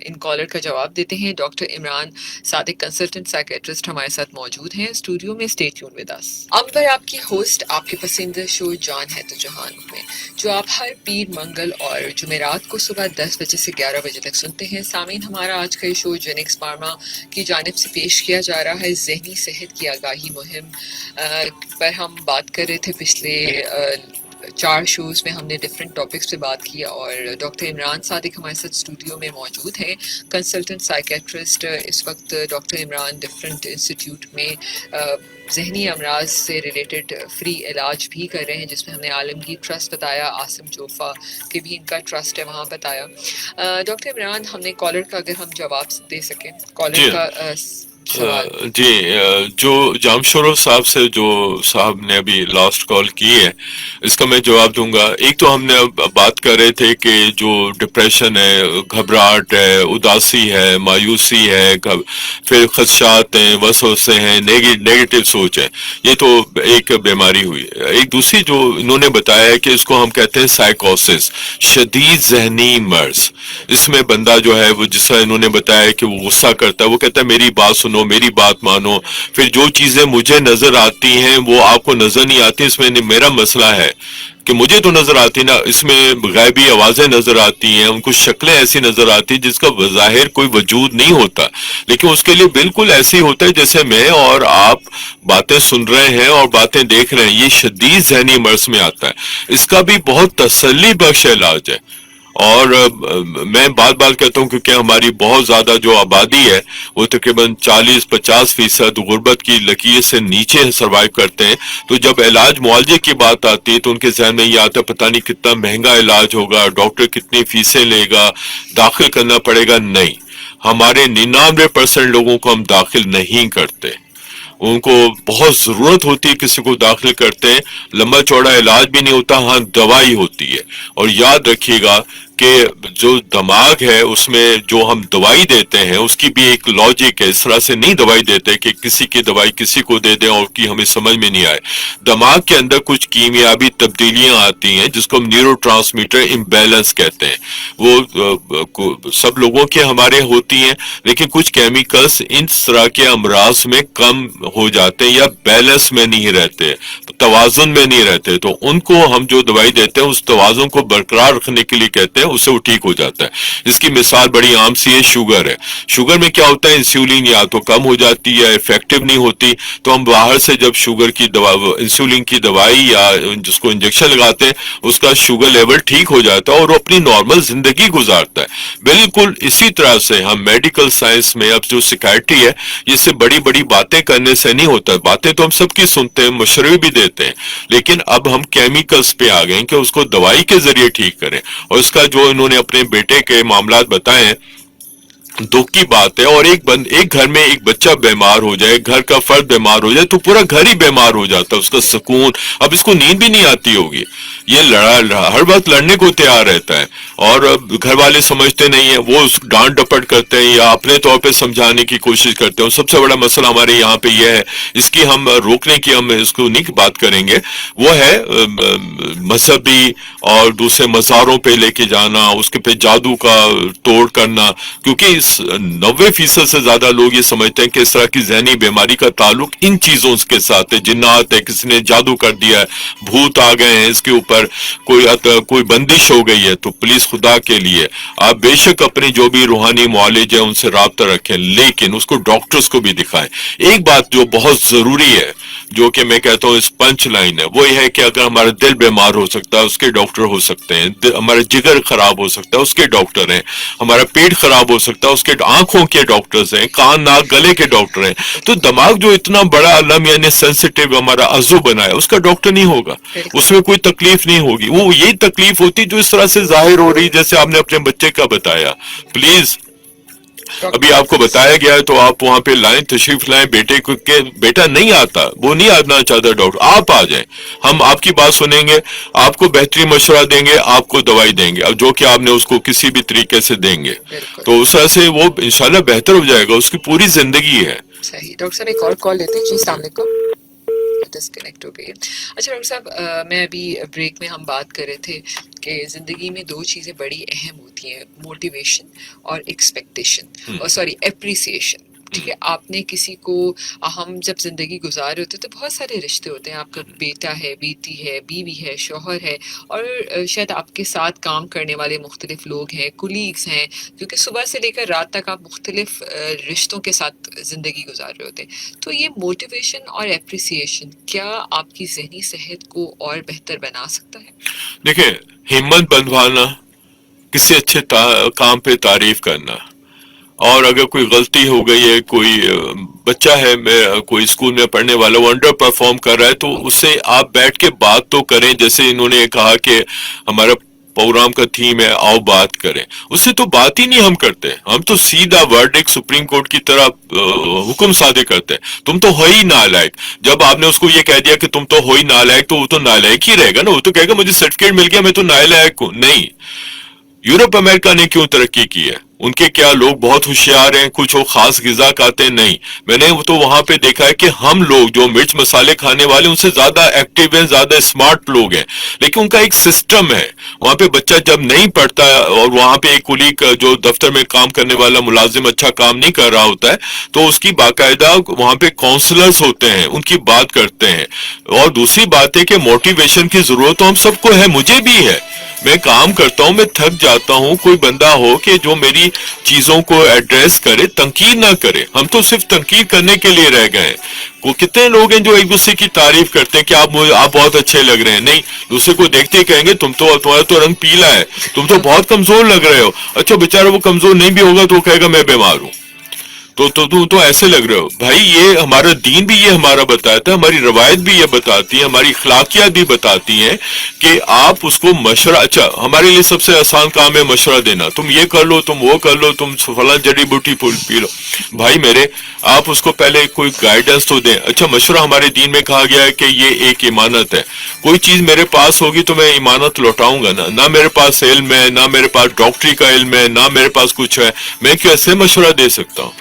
ان کالر کا جواب دیتے ہیں. Doctor Imran Sadiq consultant psychiatrist ہمارے ساتھ موجود ہیں اسٹوڈیو میں. Stay tuned with us. Amber آپ کی ہوسٹ آپ کے پسندیدہ شو جان ہے تو جہان میں, جو آپ ہر پیر منگل اور جمعرات کو صبح 10 بجے سے 11 بجے تک سنتے ہیں. سامعین ہمارا آج کا یہ شو جینکس فارما کی جانب سے پیش کیا جا رہا ہے. ذہنی صحت کی آگاہی مہم پر ہم بات کر رہے تھے. پچھلے 4 شوز میں ہم نے ڈفرینٹ ٹاپکس پہ بات کی, اور ڈاکٹر عمران صادق ہمارے ساتھ اسٹوڈیو میں موجود ہیں, کنسلٹنٹ سائیکیٹرسٹ. اس وقت ڈاکٹر عمران ڈفرینٹ انسٹیٹیوٹ میں ذہنی امراض سے ریلیٹڈ فری علاج بھی کر رہے ہیں, جس میں ہم نے عالمگیر ٹرسٹ بتایا, آسم جوفا کے بھی ان کا ٹرسٹ ہے وہاں بتایا. ڈاکٹر عمران, ہم نے کالر کا اگر ہم جواب دے سکیں, کالر کا جی, جو جامشورو صاحب سے جو صاحب نے ابھی لاسٹ کال کی ہے اس کا میں جواب دوں گا. ایک تو ہم نے بات کر رہے تھے کہ جو ڈپریشن ہے, گھبراہٹ ہے, اداسی ہے, مایوسی ہے, پھر خدشات ہیں, وسوسے ہیں, نیگیٹو سوچ ہے, یہ تو ایک بیماری ہوئی. ایک دوسری جو انہوں نے بتایا ہے کہ اس کو ہم کہتے ہیں سائیکوسس, شدید ذہنی مرض. اس میں بندہ جو ہے وہ جس طرح انہوں نے بتایا کہ وہ غصہ کرتا ہے, وہ کہتا ہے میری بات سنو, میری بات مانو, پھر جو چیزیں مجھے نظر آتی ہیں وہ آپ کو نظر نہیں آتی. اس میں میرا مسئلہ ہے کہ مجھے تو نظر آتی نا, اس میں غیبی آوازیں نظر آتی ہیں, ان کو شکلیں ایسی نظر آتی جس کا بظاہر کوئی وجود نہیں ہوتا, لیکن اس کے لیے بالکل ایسی ہوتا ہے جیسے میں اور آپ باتیں سن رہے ہیں اور باتیں دیکھ رہے ہیں. یہ شدید ذہنی مرض میں آتا ہے. اس کا بھی بہت تسلی بخش علاج ہے, اور میں بار بار کہتا ہوں کیونکہ ہماری بہت زیادہ جو آبادی ہے وہ تقریباً 40-50% غربت کی لکیر سے نیچے سروائیو کرتے ہیں. تو جب علاج معالجے کی بات آتی ہے تو ان کے ذہن میں یہ آتا ہے پتہ نہیں کتنا مہنگا علاج ہوگا, ڈاکٹر کتنی فیسیں لے گا, داخل کرنا پڑے گا. نہیں, ہمارے 99% لوگوں کو ہم داخل نہیں کرتے. ان کو بہت ضرورت ہوتی ہے کسی کو داخل کرتے ہیں, لمبا چوڑا علاج بھی نہیں ہوتا, ہاں دوائی ہوتی ہے. اور یاد رکھیے گا کہ جو دماغ ہے اس میں جو ہم دوائی دیتے ہیں اس کی بھی ایک لاجک ہے. اس طرح سے نہیں دوائی دیتے کہ کسی کی دوائی کسی کو دے دیں اور کی ہمیں سمجھ میں نہیں آئے. دماغ کے اندر کچھ کیمیابی تبدیلیاں آتی ہیں جس کو ہم نیورو ٹرانسمیٹر امبیلنس کہتے ہیں. وہ سب لوگوں کے ہمارے ہوتی ہیں, لیکن کچھ کیمیکلز ان طرح کے امراض میں کم ہو جاتے ہیں یا بیلنس میں نہیں رہتے, توازن میں نہیں رہتے, تو ان کو ہم جو دوائی دیتے ہیں اس توازن کو برقرار رکھنے کے لیے کہتے ہیں, اس سے وہ ٹھیک ہو جاتا ہے. اس کی مثال بڑی عام سی ہے, شوگر ہے. شوگر میں کیا ہوتا ہے, انسولین یا تو کم ہو جاتی ہے, افیکٹو نہیں ہوتی, تو ہم باہر سے جب شوگر کی دوا انسولین کی دوائی یا جس کو انجیکشن لگاتے ہیں اس کا شوگر لیول ٹھیک ہو جاتا ہے اور وہ اپنی نارمل زندگی گزارتا ہے. بالکل اسی طرح سے ہم میڈیکل سائنس میں اب جو سیکائٹری ہے یہ سے بڑی بڑی باتیں کرنے سے نہیں ہوتا. باتیں تو ہم سب کی سنتے ہیں, مشورے بھی دیتے ہیں, لیکن اب ہم کیمیکلز پہ آ گئے ہیں کہ اس کو دوائی کے ذریعے ٹھیک کریں. اور اس کا جو انہوں نے اپنے بیٹے کے معاملات بتائے ہیں, دکھ کی بات ہے. اور ایک گھر میں ایک بچہ بیمار ہو جائے, گھر کا فرد بیمار ہو جائے تو پورا گھر ہی بیمار ہو جاتا ہے, اس کا سکون. اب اس کو نیند بھی نہیں آتی ہوگی, یہ ہر وقت لڑنے کو تیار رہتا ہے, اور گھر والے سمجھتے نہیں ہیں, وہ ڈانٹ ڈپٹ کرتے ہیں یا اپنے طور پہ سمجھانے کی کوشش کرتے ہیں. سب سے بڑا مسئلہ ہمارے یہاں پہ یہ ہے, اس کی ہم روکنے کی ہم اس کو نہیں بات کریں گے, وہ ہے مذہبی اور دوسرے مزاروں پہ لے کے جانا, اس کے پہ جادو کا توڑ کرنا. کیونکہ 90% سے زیادہ لوگ یہ سمجھتے ہیں کہ اس طرح کی ذہنی بیماری کا تعلق ان چیزوں کے ساتھ ہے, جنات ہے, کسی نے جادو کر دیا ہے, بھوت آ گئے ہیں اس کے اوپر, کوئی بندش ہو گئی ہے. تو پلیز خدا کے لیے آپ بے شک اپنی جو بھی روحانی معالج ہیں ان سے رابطہ رکھیں, لیکن اس کو ڈاکٹرز کو بھی دکھائیں. ایک بات جو بہت ضروری ہے, جو کہ میں کہتا ہوں اس پنچ لائن ہے, وہ یہ ہے کہ اگر ہمارا دل بیمار ہو سکتا ہے اس کے ڈاکٹر ہو سکتے ہیں, ہمارا جگر خراب ہو سکتا ہے اس کے ڈاکٹر ہیں, ہمارا پیٹ خراب ہو سکتا ہے اس کے آنکھوں کے ڈاکٹرز ہیں, کان ناک گلے کے ڈاکٹر ہیں. تو دماغ جو اتنا بڑا علم یعنی سینسیٹیو ہمارا عضو بنا ہے, اس کا ڈاکٹر نہیں ہوگا, اس میں کوئی تکلیف نہیں ہوگی. وہ یہی تکلیف ہوتی جو اس طرح سے ظاہر ہو رہی جیسے آپ نے اپنے بچے کا بتایا. پلیز ابھی آپ کو بتایا گیا ہے تو آپ وہاں پہ لائیں, تشریف لائیں. بیٹے کو کہ بیٹا نہیں آتا, وہ نہیں آنا چاہتا ڈاکٹر, آپ آ جائیں, ہم آپ کی بات سنیں گے, آپ کو بہترین مشورہ دیں گے, آپ کو دوائی دیں گے, اب جو کہ آپ نے اس کو کسی بھی طریقے سے دیں گے, تو اس طرح سے وہ انشاءاللہ بہتر ہو جائے گا. اس کی پوری زندگی ہے. صحیح. ڈاکٹر صاحب ایک اور کال لیتے ہیں. جی السلام علیکم. ڈسکنیکٹ ہو گئی. اچھا ڈاکٹر صاحب, میں ابھی بریک میں ہم بات کر رہے تھے کہ زندگی میں دو چیزیں بڑی اہم ہوتی ہیں, موٹیویشن اور ایکسپیکٹیشن, اور سوری اپریسیشن. ٹھیک ہے, آپ نے کسی کو, ہم جب زندگی گزار رہے ہوتے تو بہت سارے رشتے ہوتے ہیں, آپ کا بیٹا ہے, بیٹی ہے, بیوی ہے, شوہر ہے, اور شاید آپ کے ساتھ کام کرنے والے مختلف لوگ ہیں, کولیگز ہیں, کیونکہ صبح سے لے کر رات تک آپ مختلف رشتوں کے ساتھ زندگی گزار رہے ہوتے ہیں. تو یہ موٹیویشن اور اپریسیشن کیا آپ کی ذہنی صحت کو اور بہتر بنا سکتا ہے؟ دیکھیں, ہمت بندھوانا, کسی اچھے کام پہ تعریف کرنا, اور اگر کوئی غلطی ہو گئی ہے, کوئی بچہ ہے کوئی اسکول میں پڑھنے والا وہ انڈر پرفارم کر رہا ہے, تو اس سے آپ بیٹھ کے بات تو کریں. جیسے انہوں نے کہا کہ ہمارا پروگرام کا تھیم ہے آؤ بات کریں, اس سے تو بات ہی نہیں ہم کرتے, ہم تو سیدھا ورڈ ایک سپریم کورٹ کی طرح حکم صادر کرتے ہیں, تم تو ہو ہی نالائق. جب آپ نے اس کو یہ کہہ دیا کہ تم تو ہو ہی نالائق, تو وہ تو نالائق ہی رہے گا نا, وہ تو کہے گا مجھے سرٹیفکیٹ مل گیا میں تو نالائق ہوں. نہیں, یورپ امریکہ نے کیوں ترقی کی ہے, ان کے کیا لوگ بہت ہوشیار ہیں, کچھ وہ خاص غذا کھاتے ہیں؟ نہیں, میں نے تو وہاں پہ دیکھا ہے کہ ہم لوگ جو مرچ مسالے کھانے والے ان سے زیادہ ایکٹیو ہیں, زیادہ اسمارٹ لوگ ہیں, لیکن ان کا ایک سسٹم ہے. وہاں پہ بچہ جب نہیں پڑھتا اور وہاں پہ ایک کولیگ جو دفتر میں کام کرنے والا ملازم اچھا کام نہیں کر رہا ہوتا ہے, تو اس کی باقاعدہ وہاں پہ کاؤنسلرز ہوتے ہیں, ان کی بات کرتے ہیں. اور دوسری بات ہے کہ موٹیویشن کی ضرورت تو ہم سب کو ہے, مجھے بھی ہے. میں کام کرتا ہوں, میں تھک جاتا ہوں, کوئی بندہ ہو کہ جو میری چیزوں کو ایڈریس کرے, تنقید نہ کرے. ہم تو صرف تنقید کرنے کے لیے رہ گئے ہیں. وہ کتنے لوگ ہیں جو ایک دوسرے کی تعریف کرتے ہیں کہ آپ بہت اچھے لگ رہے ہیں. نہیں, دوسرے کو دیکھتے ہی کہیں گے تمہارا تو رنگ پیلا ہے, تم تو بہت کمزور لگ رہے ہو. اچھا بیچارہ وہ کمزور نہیں بھی ہوگا تو وہ کہے گا میں بیمار ہوں. तो ऐसे लग रहे हो भाई, ये हमारा दीन भी ये हमारा बताता है, हमारी रवायत भी ये बताती है, हमारी अखलाकियात भी बताती हैं कि आप उसको मशवरा, अच्छा हमारे लिए सबसे आसान काम है मशवरा देना, तुम ये कर लो, तुम वो कर लो, तुम फला जड़ी बूटी पी लो। भाई मेरे, आप उसको पहले कोई गाइडेंस तो दें। अच्छा मशवरा हमारे दीन में कहा गया है कि ये एक इमानत है, कोई चीज मेरे पास होगी तो मैं इमानत लौटाऊंगा ना मेरे पास इल्म है, ना मेरे पास डॉक्टरी का इल्म है, ना मेरे पास कुछ है, मैं कैसे मशवरा दे सकता हूँ।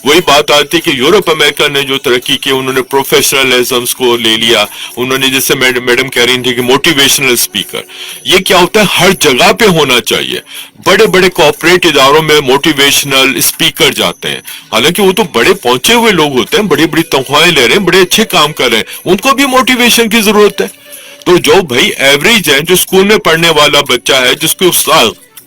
वही बात आती है कि यूरोप अमेरिका ने जो तरक्की की, उन्होंने प्रोफेशनलिज्म को ले लिया, उन्होंने जैसे मैडम कह रही थी कि मोटिवेशनल स्पीकर, ये क्या होता है, हर जगह पे होना चाहिए। बड़े बड़े कॉर्पोरेट इदारों में मोटिवेशनल स्पीकर जाते हैं, हालांकि वो तो बड़े पहुंचे हुए लोग होते हैं, बड़ी बड़ी तनख्वाहें ले रहे हैं, बड़े अच्छे काम कर रहे हैं, उनको भी मोटिवेशन की जरूरत है। तो जो भाई एवरेज है, जो स्कूल में पढ़ने वाला बच्चा है, जिसके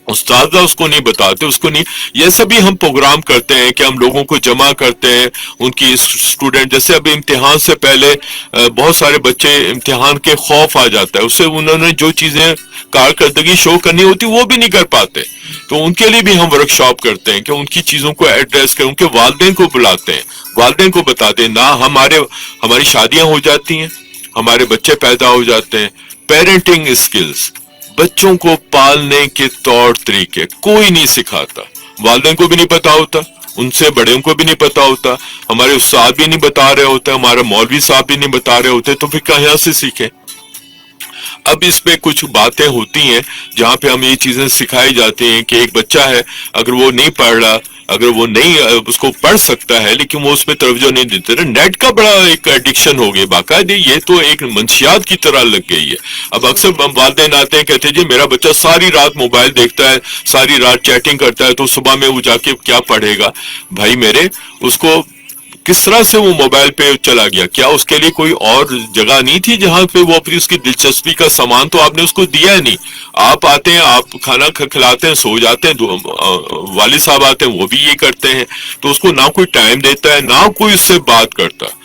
उस्ताद उसको नहीं बताते, उसको नहीं, ये सभी हम प्रोग्राम करते हैं कि हम लोगों को जमा करते हैं, उनकी स्टूडेंट, जैसे अभी इम्तिहान से पहले बहुत सारे बच्चे इम्तिहान के खौफ आ जाता है, उससे उन्होंने जो चीजें कारकर्दगी शो करनी होती वो भी नहीं कर पाते, तो उनके लिए भी हम वर्कशॉप करते हैं कि उनकी चीजों को एड्रेस करें, उनके वालिदैन को बुलाते हैं, वालिदैन को बताते हैं ना, हमारी शादियां हो जाती हैं, हमारे बच्चे पैदा हो जाते हैं, पेरेंटिंग स्किल्स, बच्चों को पालने के तौर तरीके कोई नहीं सिखाता, वालिदैन को भी नहीं पता होता, उनसे बड़ों को भी नहीं पता होता, हमारे उस्ताद भी नहीं बता रहे होते, हमारे मौलवी साहब भी नहीं बता रहे होते, तो फिर कहाँ से सीखें। अब इसमें कुछ बातें होती हैं जहाँ पे हमें ये चीजें सिखाई जाती हैं कि एक बच्चा है, अगर वो नहीं पढ़ रहा, अगर वो नहीं उसको पढ़ सकता है लेकिन वो उसमें तवज्जो नहीं देते रहे, नेट का बड़ा एक एडिक्शन हो गया बाकायदे, ये तो एक मंशियात की तरह लग गई है। अब अक्सर वालिदैन आते हैं, कहते हैं जी मेरा बच्चा सारी रात मोबाइल देखता है, सारी रात चैटिंग करता है, तो सुबह में वो जाके क्या पढ़ेगा। भाई मेरे, उसको किस तरह से वो मोबाइल पे चला गया, क्या उसके लिए कोई और जगह नहीं थी जहां पे वो अपनी उसकी दिलचस्पी का सामान तो आपने उसको दिया है नहीं। आप आते हैं, आप खाना खिलाते हैं, सो जाते हैं, वालिद साहब आते हैं वो भी ये करते हैं, तो उसको ना कोई टाइम देता है, ना कोई उससे बात करता।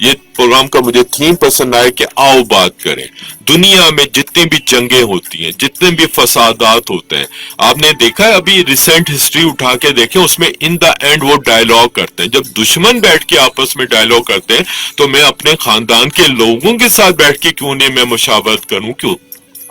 ये प्रोग्राम का मुझे थीम पसंद आया कि आओ बात करें। दुनिया में जितनी भी जंगें होती हैं, जितने भी फसादात होते हैं, आपने देखा है अभी रिसेंट हिस्ट्री उठा के देखें, उसमें इन द एंड वो डायलॉग करते हैं। जब दुश्मन बैठ के आपस में डायलॉग करते हैं, तो मैं अपने खानदान के लोगों के साथ बैठ के क्यों नहीं मैं मुशावरत करूं,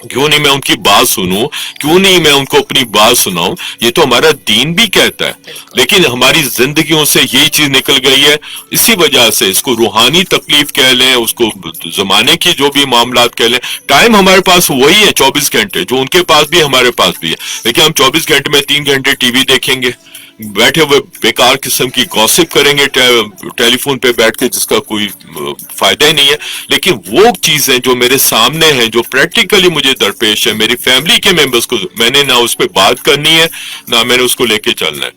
क्यों नहीं मैं उनकी बात सुनूं, क्यों नहीं मैं उनको अपनी बात सुनाऊं। ये तो हमारा दीन भी कहता है, लेकिन हमारी जिंदगियों से यही चीज निकल गई है। इसी वजह से इसको रूहानी तकलीफ कह लें, उसको जमाने की जो भी मामलात कह लें, टाइम हमारे पास वही है 24 घंटे, जो उनके पास भी हमारे पास भी है, लेकिन हम 24 घंटे में 3 घंटे टीवी देखेंगे, बैठे हुए बेकार किस्म की गॉसिप करेंगे टेलीफोन पे बैठ के, जिसका कोई फायदा ही नहीं है। लेकिन वो चीजें जो मेरे सामने हैं, जो प्रैक्टिकली मुझे दरपेश है, मेरी फैमिली के मेंबर्स को मैंने ना उस पर बात करनी है, ना मैंने उसको लेके चलना है।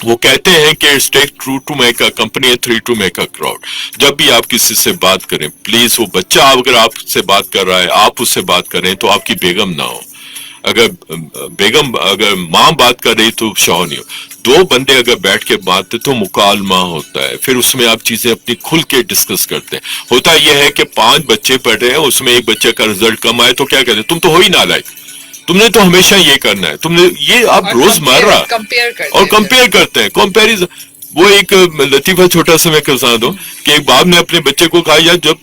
वो कहते हैं कि stay true to make a company, three to make a crowd. जब भी आप किसी से बात करें, प्लीज वो बच्चा अगर आपसे बात कर रहा है, आप उससे बात करें तो आपकी बेगम ना हो, अगर माँ बात कर रही तो शौहर नहीं हो, दो बंदे अगर बैठ के बात तो मुकालमा होता है, फिर उसमें आप चीजें अपनी खुल के डिस्कस करते हैं। होता यह है कि 5 बच्चे पढ़ रहे हैं, उसमें एक बच्चे का रिजल्ट कम आए तो क्या कहते हैं, तुम तो हो ही नालायक, तुमने तो हमेशा ये करना है, तुमने ये, आप रोजमर्रा और कंपेयर करते हैं, कंपेरिजन। वो एक लतीफा छोटा सा मैं बता दूं कि एक बाप ने अपने बच्चे को कहा, यार जब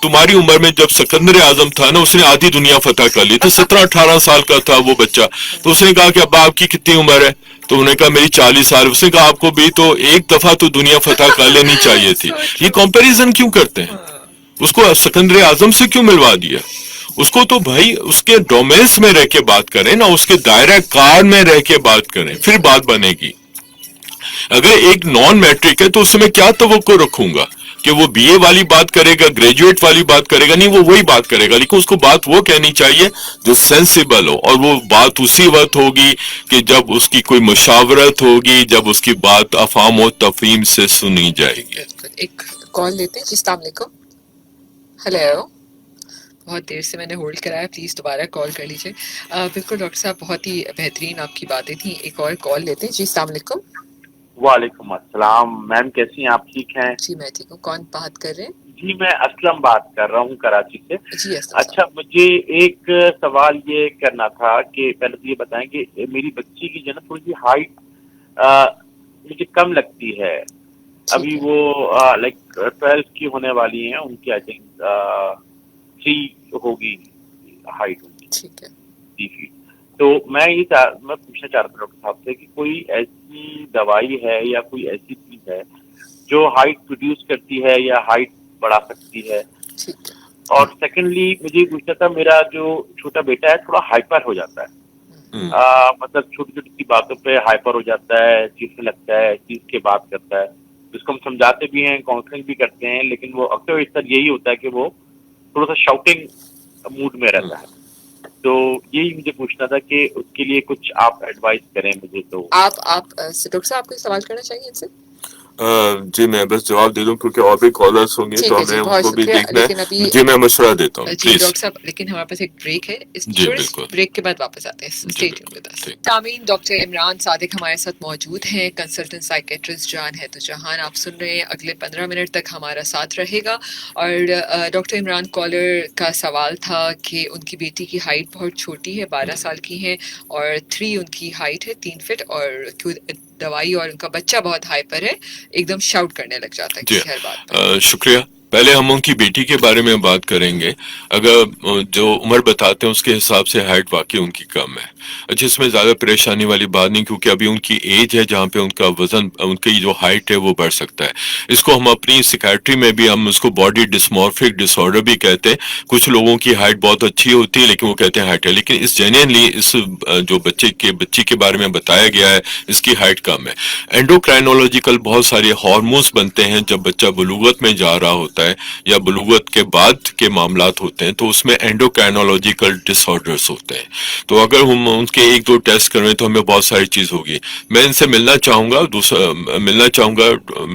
तुम्हारी उम्र में जब सिकंदर आजम था ना, उसने आधी दुनिया फतह कर ली, तो 17-18 साल का था वो बच्चा, तो उसने कहा कि अब्बा आपकी कितनी उम्र है, तो उन्होंने कहा मेरी 40 साल। उसने कहा आपको भी तो एक दफा तो दुनिया फतह कर लेनी चाहिए थी। ये कंपैरिजन क्यों करते हैं, उसको सिकंदर आजम से क्यों मिलवा दिया। उसको तो भाई उसके डोमेन्स में रह के बात करें ना, उसके दायरा कार में रह के बात करें, फिर बात बनेगी। अगर एक नॉन मैट्रिक है तो उसमें क्या तवक्को रखूंगा कि वो बीए वाली बात करेगा, ग्रेजुएट वाली बात करेगा, नहीं वो वही बात करेगा, लेकिन उसको बात वो कहनी चाहिए जो सेंसिबल हो, और वो बात उसी वक्त होगी कि जब उसकी कोई मुशावरत होगी, जब उसकी बात अफाम और तफहीम से सुनी जाएगी। एक कॉल लेते हैं जी। अस्सलाम वालेकुम। हेलो, बहुत देर से मैंने होल्ड कराया, प्लीज दोबारा कॉल कर लीजिए। बिल्कुल डॉक्टर साहब, बहुत ही बेहतरीन आपकी बातें थी। एक और कॉल लेते हैं जी। अस्सलाम वालेकुम। वालेकुम अस्सलाम। मैम कैसी हैं आप, ठीक हैं? जी मैं ठीक हूँ। कौन बात कर रहे हैं? जी मैं असलम बात कर रहा हूँ कराची से। जी असलम। अच्छा, मुझे एक सवाल ये करना था कि पहले तो ये बताएं कि मेरी बच्ची की जो है ना थोड़ी सी हाइट मुझे कम लगती है। अभी वो लाइक 12 की होने वाली हैं, उनकी आई थिंक 3 होगी हाइट उनकी, ठीक है 3 फीट। तो मैं पूछना चाह रहा था डॉक्टर साहब से कि कोई ऐसी दवाई है या कोई ऐसी चीज है जो हाइट प्रोड्यूस करती है या हाइट बढ़ा सकती है। ठीक है और सेकेंडली मुझे पूछना था, मेरा जो छोटा बेटा है थोड़ा हाइपर हो जाता है, मतलब छोटी छोटी सी बातों पे हाइपर हो जाता है, चीखने लगता है, चीज के बात करता है। जिसको हम समझाते भी हैं, काउंसलिंग भी करते हैं, लेकिन वो अक्सर इस तरह यही होता है कि वो थोड़ा सा शाउटिंग मूड में रहता है। तो यही मुझे पूछना था कि उसके लिए कुछ आप एडवाइस करें मुझे। तो आप डॉक्टर साहब कोई सवाल करना चाहिए इनसे? जी मैं बस जवाब दे दूं क्योंकि और भी कॉलर्स होंगे ठीक तो है जी, हमें बहुत उनको भी शुक्रिया। देखना लेकिन है। अभी जी मैं मशवरा देता हूँ, जी प्लीज। डॉक्टर साहब, लेकिन हमारे पास एक ब्रेक है, इस जी, थोड़े बिल्कुल। ब्रेक के बाद वापस आते हैं। जी, स्टे ट्यून्ड विद अस। ठीक। सामीन, डॉक्टर इमरान सादिक हमारे साथ मौजूद हैं, कंसल्टेंट साइकेट्रिस्ट जान है तो जहान आप सुन रहे हैं। अगले 15 मिनट तक हमारा साथ रहेगा। और डॉक्टर इमरान, कॉलर का सवाल था कि उनकी बेटी की हाइट बहुत छोटी है, 12 साल की है और 3 उनकी हाइट है, 3 फीट, और दवाई और उनका बच्चा बहुत हाइपर है, एकदम शाउट करने लग जाता है जी किसी हर बात पे। शुक्रिया। पहले हम उनकी बेटी के बारे में बात करेंगे। अगर जो उम्र बताते हैं उसके हिसाब से हाइट वाकई उनकी कम है, जिसमें ज़्यादा परेशानी वाली बात नहीं, क्योंकि अभी उनकी एज है जहाँ पे उनका वजन, उनकी जो हाइट है वो बढ़ सकता है। इसको हम अपनी सिकाइट्री में भी हम उसको बॉडी डिस्मॉर्फिक डिसऑर्डर भी कहते हैं। कुछ लोगों की हाइट बहुत अच्छी होती है लेकिन वो कहते हैं हाइट है, लेकिन इस जेन्युइनली इस जो बच्ची के बारे में बताया गया है इसकी हाइट कम है। एंडोक्राइनोलॉजिकल बहुत सारे हार्मोन्स बनते हैं जब बच्चा बलूगत में जा रहा होता है या बलूगत के बाद के मामलात होते हैं, तो उसमें एंडोक्राइनोलॉजिकल डिसऑर्डर्स होते हैं। तो अगर हम उनके 1-2 टेस्ट करवें तो हमें बहुत सारी चीज होगी। मैं इनसे मिलना चाहूंगा।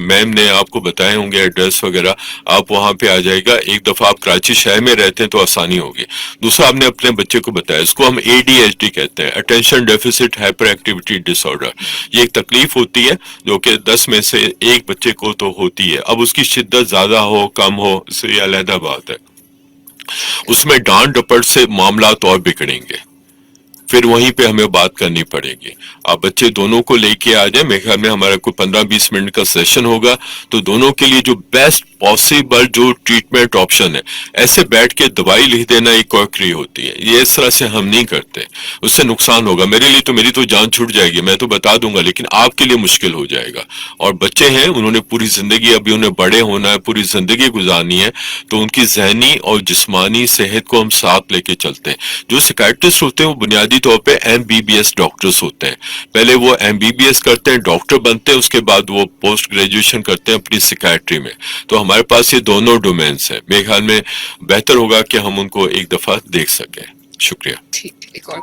मैम ने आपको बताए होंगे एड्रेस वगैरह, आप वहां पे आ जाएगा। एक दफा आप कराची शहर में रहते हैं तो आसानी होगी। दूसरा, आपने अपने बच्चे को बताया, इसको हम ADHD कहते हैं, attention deficit hyper activity disorder. ये एक तकलीफ होती है जो कि 10 में से 1 बच्चे को तो होती है। अब उसकी शिद्दत ज्यादा हो कम हो इससे अलग बात है। उसमें डांट डपट से मामला तो और बिगड़ेंगे, फिर वहीं पे हमें बात करनी पड़ेगी। आप बच्चे दोनों को लेके आ जाए, मेरे ख्याल में हमारा कोई 15-20 मिनट का सेशन होगा, तो दोनों के लिए जो बेस्ट पॉसिबल जो ट्रीटमेंट ऑप्शन है, ऐसे बैठ के दवाई लिख देना एक क्वाकरी होती है, ये इस तरह से हम नहीं करते, उससे नुकसान होगा। मेरे लिए तो, मेरी तो जान छूट जाएगी, मैं तो बता दूंगा, लेकिन आपके लिए मुश्किल हो जाएगा। और बच्चे हैं, उन्होंने पूरी जिंदगी, अभी उन्हें बड़े होना है, पूरी जिंदगी गुजारनी है, तो उनकी जहनी और जिस्मानी सेहत को हम साथ लेके चलते हैं। जो साइकियाट्रिस्ट होते हैं वो बुनियादी तौर पे MBBS डॉक्टर्स होते हैं। पहले वो MBBS करते हैं, डॉक्टर बनते हैं, उसके बाद वो पोस्ट ग्रेजुएशन करते हैं अपनी साइकियाट्री में। तो हमारे पास ये दोनों डोमेन्स हैं। मेरे ख्याल में बेहतर होगा कि हम उनको एक दफा देख सकें। शुक्रिया। ठीक, एक और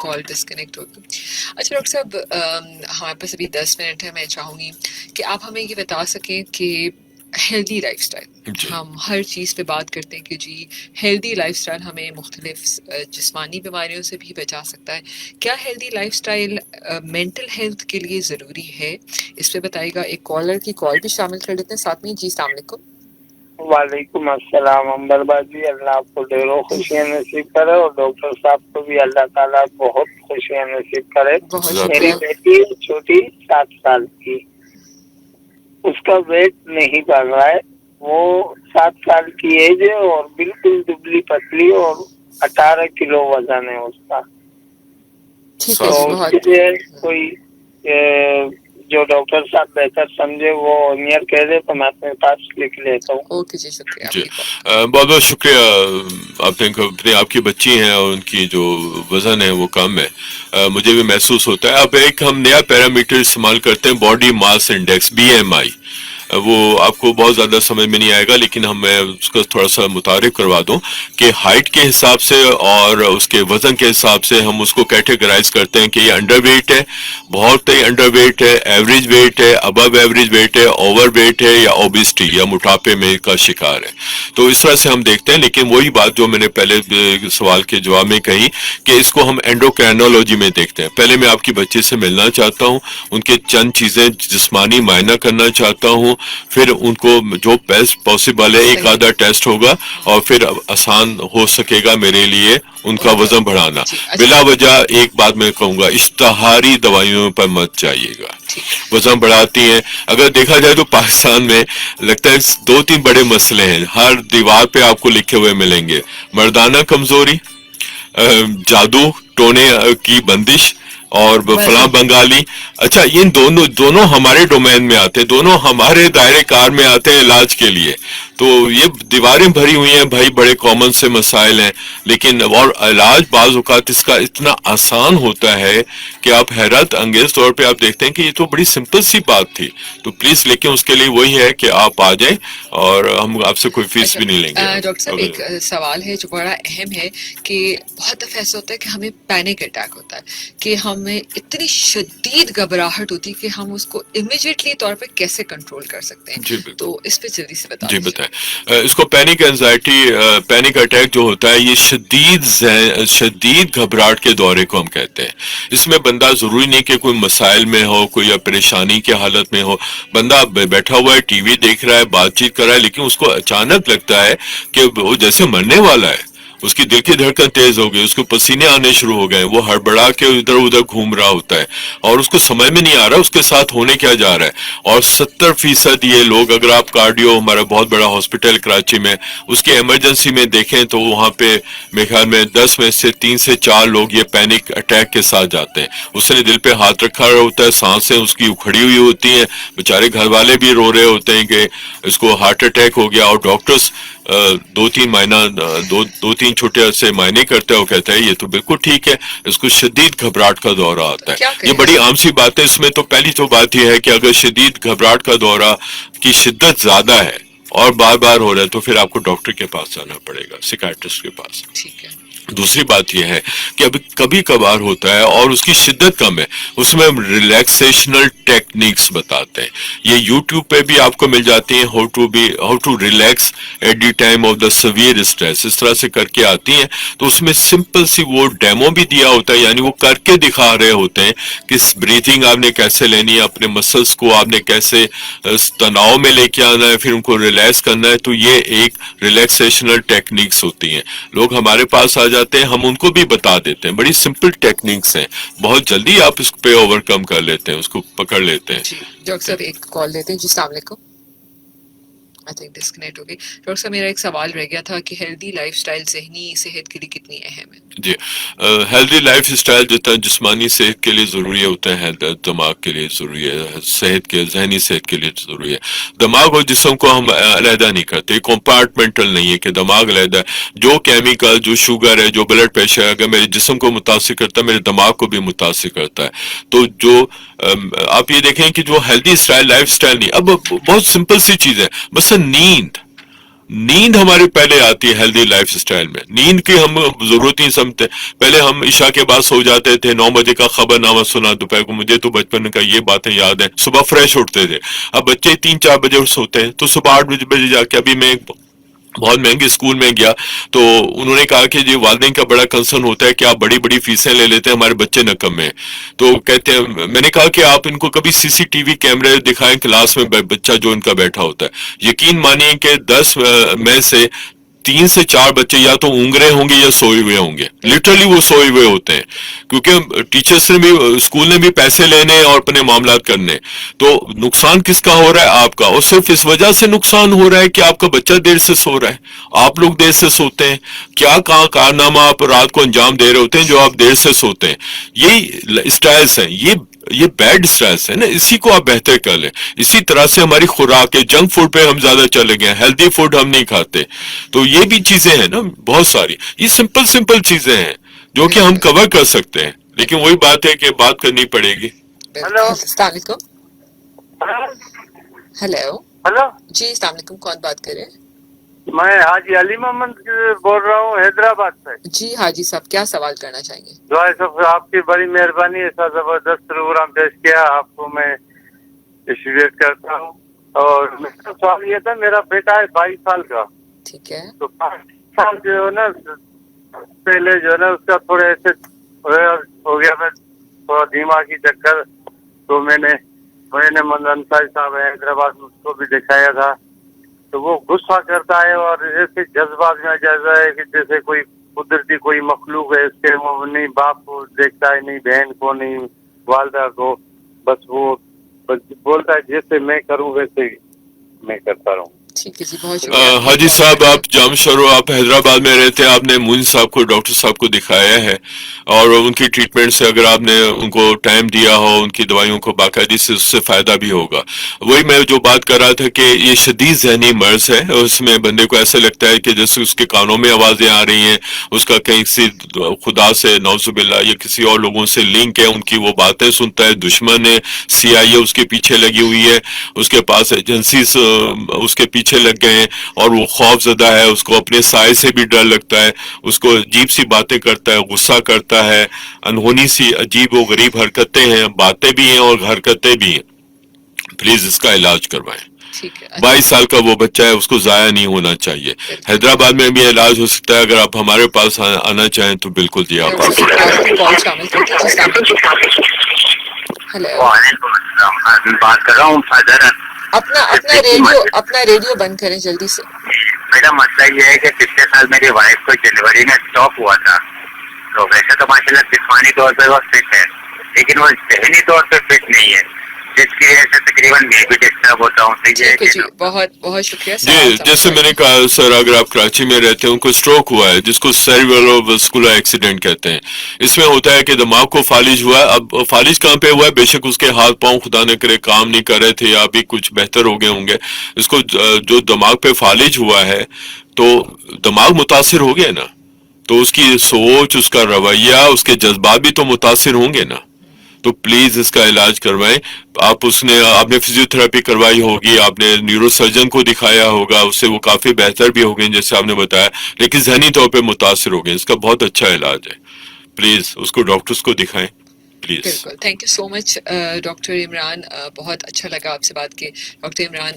कॉल डिस्कनेक्ट हो गई। अच्छा डॉक्टर साहब, हमारे पास अभी 10 मिनट है। मैं चाहूँगी कि आप हमें ये बता सकें कि हेल्दी लाइफस्टाइल, हम हर चीज़ पे बात करते हैं कि जी हेल्दी लाइफस्टाइल हमें मुख्तलिफ जिस्मानी बीमारियों से भी बचा सकता है। क्या हेल्दी लाइफस्टाइल मेंटल हेल्थ के लिए ज़रूरी है? इस पे बताइएगा। एक कॉलर की कॉल भी शामिल कर लेते हैं साथ में। जी अस्सलाम वालेकुम। वालेकुम अस्सलाम अंबर बाजी, अल्लाह आपको ढेरों खुशियाँ नसीब करे और डॉक्टर साहब को भी अल्लाह ताला बहुत खुशियाँ नसीब करे। बहुत मेरी शुक्रिया। बेटी छोटी 7 साल की, उसका वेट नहीं बढ़ रहा है। वो 7 साल की एज है और बिल्कुल दुबली पतली और 18 किलो वजन है उसका। ठीक है तो जी, बहुत उसके लिए कोई जो डॉक्टर साहब बेहतर समझे वो नियर कह दे तो मैं अपने पास लिख लेता हूँ। ओके जी, शुक्रिया जी आपकी कॉल। बहुत बहुत शुक्रिया। आपने आपकी बच्ची हैं और उनकी जो वजन है वो कम है, मुझे भी महसूस होता है। अब एक हम नया पैरामीटर इस्तेमाल करते हैं, बॉडी मास इंडेक्स, BMI। वो आपको बहुत ज़्यादा समझ में नहीं आएगा, लेकिन मैं उसका थोड़ा सा मुतारिफ करवा दूं कि हाइट के हिसाब से और उसके वजन के हिसाब से हम उसको कैटेगराइज करते हैं कि ये अंडरवेट है, बहुत ही अंडरवेट है, एवरेज वेट है, अबव एवरेज वेट है, ओवर वेट है, या ओबिसिटी या मोटापे में का शिकार है। तो इस तरह से हम देखते हैं। लेकिन वही बात जो मैंने पहले सवाल के जवाब में कही कि इसको हम एंडोक्राइनोलॉजी में देखते हैं। पहले मैं आपकी बच्चे से मिलना चाहता हूँ, उनके चंद चीज़ें जिस्मानी मायना करना चाहता हूँ, پھر ان کو جو بیسٹ پاسبل ہے ایک آدھا ٹیسٹ ہوگا اور پھر آسان ہو سکے گا میرے لیے ان کا وزن بڑھانا. بلا وجہ ایک بات میں کہوں گا, اشتہاری دوائیوں پر مت جائیے گا, وزن بڑھاتی ہیں. اگر دیکھا جائے تو پاکستان میں لگتا ہے 2-3 بڑے مسئلے ہیں, ہر دیوار پہ آپ کو لکھے ہوئے ملیں گے. مردانہ کمزوری, جادو ٹونے کی بندش اور فلاں بنگالی. اچھا, یہ دونوں ہمارے ڈومین میں آتے ہیں, دونوں ہمارے دائرے کار میں آتے ہیں علاج کے لیے. تو یہ دیواریں بھری ہوئی ہیں بھائی, بڑے کامن سے مسائل ہیں, لیکن اور علاج بعض اوقات اس کا اتنا آسان ہوتا ہے کہ آپ حیرت انگیز طور پہ آپ دیکھتے ہیں کہ یہ تو بڑی سمپل سی بات تھی. تو پلیز, لیکن اس کے لیے وہی ہے کہ آپ آ جائیں اور ہم آپ سے کوئی فیس بھی نہیں لیں گے. ڈاکٹر صاحب ایک سوال ہے جو بڑا اہم ہے کہ بہت دفعہ ایسا ہوتا ہے کہ ہمیں پینک اٹیک ہوتا ہے, کہ ہمیں اتنی شدید گھبراہٹ ہوتی ہے کہ ہم اس کو امیجیٹلی طور پہ کیسے کنٹرول کر سکتے ہیں. جی بالکل, تو اس پہ جلدی سے جی بتائیں. اس کو پینک اینزائٹی, پینک اٹیک جو ہوتا ہے یہ شدید گھبراہٹ کے دورے کو ہم کہتے ہیں. اس میں بندہ ضروری نہیں کہ کوئی مسائل میں ہو, کوئی پریشانی کی حالت میں ہو, بندہ بیٹھا ہوا ہے, ٹی وی دیکھ رہا ہے, بات چیت کر رہا ہے, لیکن اس کو اچانک لگتا ہے کہ وہ جیسے مرنے والا ہے. اس کی دل کی دھڑکن تیز ہو گئی, اس کو پسینے آنے شروع ہو گئے, وہ ہڑبڑا کے ادھر ادھر گھوم رہا ہوتا ہے اور اس کو سمجھ میں نہیں آ رہا اس کے ساتھ ہونے کیا جا رہا ہے. اور 70% یہ لوگ, اگر آپ کارڈیو, ہمارا بہت بڑا ہاسپٹل کراچی میں, اس کے ایمرجنسی میں دیکھیں تو وہاں پہ میرے خیال میں 10 میں سے 3 سے 4 لوگ یہ پینک اٹیک کے ساتھ جاتے ہیں. اس نے دل پہ ہاتھ رکھا رہا ہوتا ہے, سانسیں اس کی اکھڑی ہوئی ہوتی ہیں, بیچارے گھر والے بھی رو رہے ہوتے ہیں کہ اس کو ہارٹ اٹیک ہو گیا, اور ڈاکٹرز 2-3 چھوٹے سے معائنے کرتا ہے, وہ کہتا ہے یہ تو بالکل ٹھیک ہے, اس کو شدید گھبراہٹ کا دورہ آتا ہے. یہ بڑی عام سی بات ہے. اس میں تو پہلی تو بات یہ ہے کہ اگر شدید گھبراہٹ کا دورہ کی شدت زیادہ ہے اور بار بار ہو رہا ہے تو پھر آپ کو ڈاکٹر کے پاس جانا پڑے گا, سیکائٹرسٹ کے پاس. ٹھیک ہے. دوسری بات یہ ہے کہ اب کبھی کبھار ہوتا ہے اور اس کی شدت کم ہے, اس میں ہم ریلیکسیشنل ٹیکنیکس بتاتے ہیں. یہ یوٹیوب پہ بھی آپ کو مل جاتی ہیں, how to relax at the time of the severe stress, اس طرح سے کر کے آتی ہیں. تو اس میں سمپل سی وہ ڈیمو بھی دیا ہوتا ہے, یعنی وہ کر کے دکھا رہے ہوتے ہیں کہ بریتھنگ آپ نے کیسے لینی ہے, اپنے مسلس کو آپ نے کیسے تناؤ میں لے کے آنا ہے, پھر ان کو ریلیکس کرنا ہے. تو یہ ایک ریلیکسیشنل ٹیکنیکس ہوتی ہیں. لوگ ہمارے پاس آ جاتے ہیں, ہم ان کو بھی بتا دیتے ہیں, بڑی سمپل ٹیکنیکس ہیں, بہت جلدی آپ اس پہ اوور کم کر لیتے ہیں, اس کو پکڑ لیتے ہیں. جی ڈاکٹر صاحب ایک کال لیتے ہیں. جی السلام علیکم. آئی تھنک ڈسکنیکٹ ہو گئی. ڈاکٹر صاحب میرا ایک سوال رہ گیا تھا کہ ہیلدی لائف سٹائل ذہنی صحت کے لیے کتنی اہم ہے؟ جی, ہیلدی لائف سٹائل جتنا جسمانی صحت کے لیے ضروری ہے اتنا ہے دماغ کے لیے ضروری ہے, صحت کے ذہنی صحت کے لیے ضروری ہے. دماغ اور جسم کو ہم علیحدہ نہیں کرتے, کمپارٹمنٹل نہیں ہے کہ دماغ علیحدہ ہے. جو کیمیکل, جو شوگر ہے, جو بلڈ پریشر ہے, اگر میرے جسم کو متاثر کرتا ہے میرے دماغ کو بھی متاثر کرتا ہے. تو جو آپ یہ دیکھیں کہ جو ہیلدی سٹائل, لائف سٹائل نہیں, اب بہت سمپل سی چیز ہے, بس نیند ہمارے پہلے آتی ہے ہیلدی لائف سٹائل میں. نیند کی ہم ضرورت نہیں سمجھتے. پہلے ہم عشاء کے بعد سو جاتے تھے, 9 بجے کا خبر نامہ سنا دوپہر کو, مجھے تو بچپن کا یہ باتیں یاد ہیں. صبح فریش اٹھتے تھے. اب بچے 3-4 بجے سوتے ہیں, تو صبح 8 بجے جا کے, ابھی میں بہت مہنگے اسکول میں گیا تو انہوں نے کہا کہ یہ والدین کا بڑا کنسرن ہوتا ہے کہ آپ بڑی بڑی فیسیں لے لیتے ہیں, ہمارے بچے نکمے ہیں. تو کہتے ہیں, میں نے کہا کہ آپ ان کو کبھی CCTV کیمرے دکھائیں کلاس میں بچہ جو ان کا بیٹھا ہوتا ہے. یقین مانیے کہ 10 میں سے 3 سے 4 بچے یا تو اونگ رہے ہوں گے یا سوئے ہوئے ہوں گے. لٹرلی وہ سوئے ہوئے ہوتے ہیں, کیونکہ ٹیچرس نے بھی, اسکول نے بھی پیسے لینے اور اپنے معاملات کرنے. تو نقصان کس کا ہو رہا ہے؟ آپ کا. اور صرف اس وجہ سے نقصان ہو رہا ہے کہ آپ کا بچہ دیر سے سو رہا ہے, آپ لوگ دیر سے سوتے ہیں. کیا کارنامہ آپ رات کو انجام دے رہے ہوتے ہیں جو آپ دیر سے سوتے ہیں. یہی اسٹائلس ہیں, یہ بیڈ اسٹائلس ہیں نا, اسی کو آپ بہتر کر لیں. اسی طرح سے ہماری خوراک ہے, جنک فوڈ پہ ہم زیادہ چلے گئے, ہیلدی فوڈ ہم نہیں کھاتے. تو یہ بھی چیزیں ہیں نا بہت ساری, یہ سمپل چیزیں ہیں جو کہ ہم کور کر سکتے ہیں, لیکن وہی بات ہے کہ بات کرنی پڑے گی. ہلو السلام علیکم. ہیلو. ہلو جی السلام علیکم, کون بات کر رہے ہیں؟ میں حاجی علی محمد بول رہا ہوں حیدرآباد سے. جی حاجی صاحب کیا سوال کرنا چاہیں گے؟ دعائیں صاحب آپ کی بڑی مہربانی, ایسا زبردست پروگرام پیش کیا, آپ کو میں اپریشیٹ کرتا ہوں. اور میرا سوال یہ تھا, میرا بیٹا ہے 22 سال کا. ٹھیک ہے. تو 5 سال جو ہے نا پہلے جو ہے نا اس کا تھوڑے ایسے ہو گیا, میں تھوڑا دماغی چکر, تو میں نے मैंने अंसारी साहब है हैदराबाद में, उसको भी दिखाया था, तो वो गुस्सा करता है और ऐसे जज्बात में आ जाता है कि जैसे कोई कुदरती कोई मखलूक है इसके, वो नहीं बाप को देखता है, नहीं बहन को, नहीं वालदा को, बस वो बस बोलता है जैसे मैं करूं वैसे ही मैं करता रहूं। ठीक है जी, बहुत शुक्रिया। हाजी साहब, आप जाम शरो, आप हैदराबाद में रहते हैं, आपने मुइन साहब को, डॉक्टर साहब को दिखाया है और उनकी ट्रीटमेंट से अगर आपने उनको टाइम दिया हो, उनकी दवाइयों को बाकायदे से, उससे फायदा भी होगा। वही मैं जो बात कर रहा था कि ये शदीद जहनी मर्ज है, उसमें बंदे को ऐसे लगता है कि जैसे उसके कानों में आवाजें आ रही हैं, उसका कहीं से खुदा से नौजुबिल्ला या किसी और लोगों से लिंक है, उनकी वो बातें सुनता है, दुश्मन है, CIA उसके पीछे लगी हुई है, उसके पास एजेंसी उसके पीछे लग गए हैं और वो खौफजदा है, उसको अपने साय से भी डर लगता है, उसको अजीब सी बातें करता है, गुस्सा करता है, अनहोनी सी अजीब व गरीब हरकतें हैं, बातें भी हैं और हरकतें भी हैं। प्लीज इसका इलाज करवाएं। ठीक है, 22 साल का वो बच्चा है, उसको जाया नहीं होना चाहिए। हैदराबाद में भी इलाज हो सकता है, अगर आप हमारे पास आना चाहें तो बिल्कुल जी आप आ सकते हैं। कॉल शामिल करते हैं। हेलो, वालेकुम अस्सलाम, मैं बात कर रहा हूँ फादर। अपना रेडियो बंद करें जल्दी से। मेरा मसला ये है कि पिछले साल मेरी वाइफ को जनवरी में स्ट्रोक हुआ था, तो वैसे तो माशाल्लाह जिस्मानी तौर पर वो फिट है, लेकिन वो जहनी तौर पर फिट नहीं है, जिसकी वजह से तकरीबन मैं भी डिस्टर्ब होता हूँ। ठीक है जी, बहुत बहुत शुक्रिया। जी, जैसे मैंने कहा सर, अगर आप कराची में रहते हैं, उनको स्ट्रोक हुआ है जिसको सेरेब्रोवास्कुलर एक्सीडेंट कहते हैं। इसमें होता है कि दिमाग को फालिज हुआ है। अब फालिज कहाँ पे हुआ है? बेशक उसके हाथ पांव खुदा न करे काम नहीं कर रहे थे या अभी कुछ बेहतर हो गए होंगे, इसको जो दिमाग पे फालिज हुआ है तो दिमाग मुतासिर हो गया ना, तो उसकी सोच, उसका रवैया, उसके जज्बात भी तो मुतासिर होंगे ना। तो प्लीज इसका इलाज करवाएं। आपने फिजियोथेरेपी करवाई होगी, आपने न्यूरोसर्जन को दिखाया होगा, उससे वो काफी बेहतर भी हो गए जैसे आपने बताया, लेकिन जहनी तौर पे मुतासिर हो गए। इसका बहुत अच्छा इलाज है, प्लीज उसको डॉक्टर्स को दिखाएं प्लीज। बिल्कुल, thank you so much doctor Imran, बहुत अच्छा लगा आपसे बात की। डॉक्टर इमरान,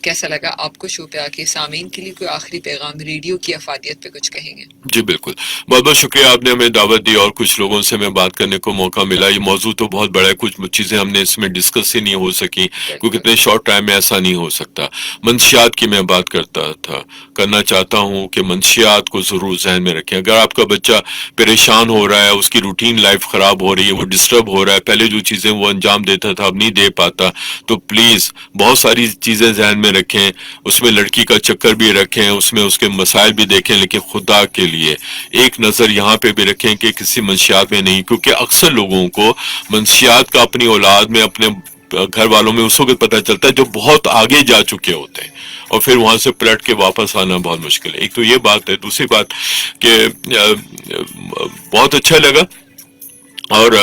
कैसा लगा आपको शो पे आके? सामीन के लिए कोई आखिरी पैगाम, रेडियो की अफादियत पे कुछ कहेंगे? जी बिल्कुल, बहुत बहुत शुक्रिया, आपने हमें दावत दी और कुछ लोगों से हमें बात करने को मौका मिला। ये मौजू तो बहुत बड़ा है, कुछ चीज़ें हमने इसमें डिस्कस ही नहीं हो सकी क्योंकि इतने शॉर्ट टाइम में ऐसा नहीं हो सकता। मंशियात की मैं बात करना चाहता हूँ कि मंशियात को ज़रूर जहन में रखें। अगर आपका बच्चा परेशान हो रहा है, उसकी रूटीन लाइफ ख़राब हो रही है, वो डिस्टर्ब हो रहा है, पहले जो चीज़ें वो अंजाम देता था अब नहीं दे पाता, तो प्लीज़ बहुत सारी चीज़ें जहन में रखें। उसमें लड़की का चक्कर भी रखें, उसमें उसके मसाइल भी देखें, लेकिन खुदा के लिए एक नज़र यहाँ पे भी रखें कि किसी मंशियात में नहीं, क्योंकि अक्सर लोगों को मंशियात का अपनी औलाद में, अपने घर वालों में उस वक्त पता चलता है जो बहुत आगे जा चुके होते हैं, और फिर वहां से पलट के वापस आना बहुत मुश्किल है। एक तो ये बात है। दूसरी बात कि बहुत अच्छा लगा, और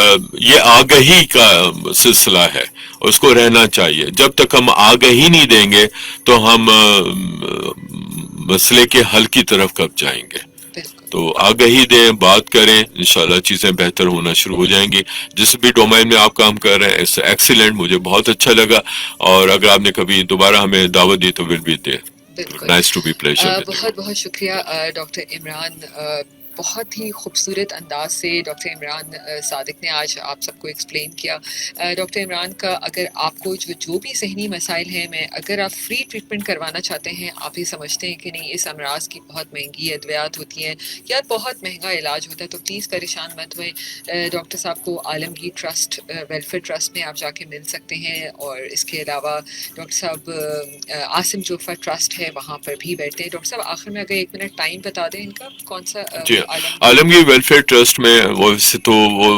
ये आगाही का सिलसिला है, उसको रहना चाहिए। जब तक हम आगाही नहीं देंगे तो हम मसले के हल की तरफ कब जाएंगे। तो आगाही दें, बात करें, इंशाल्लाह चीज़ें बेहतर होना शुरू हो जाएंगी। जिस भी डोमेन में आप काम कर रहे हैं, इट्स एक्सीलेंट, मुझे बहुत अच्छा लगा। और अगर आपने कभी दोबारा हमें दावत दी तो will be there. Nice to be pleasure. बहुत बहुत शुक्रिया डॉक्टर इमरान, बहुत ही खूबसूरत अंदाज से डॉक्टर इमरान सादिक ने आज आप सबको एक्सप्लेन किया। डॉक्टर इमरान का, अगर आपको जो भी ज़हनी मसाइल हैं, अगर आप फ्री ट्रीटमेंट करवाना चाहते हैं, आप ही समझते हैं कि नहीं इस अमराज की बहुत महंगी अद्वियात होती हैं या बहुत महंगा इलाज होता है, तो प्लीज़ परेशान मत हुए। डॉक्टर साहब को आलमगीर ट्रस्ट, वेलफेयर ट्रस्ट में आप जाके मिल सकते हैं। और इसके अलावा डॉक्टर साहब आसिम जोफा ट्रस्ट है, वहाँ पर भी बैठते हैं। डॉक्टर साहब आखिर में अगर 1 मिनट टाइम बता दें इनका, कौन सा? आलमगीर वेलफेयर ट्रस्ट में वैसे तो वो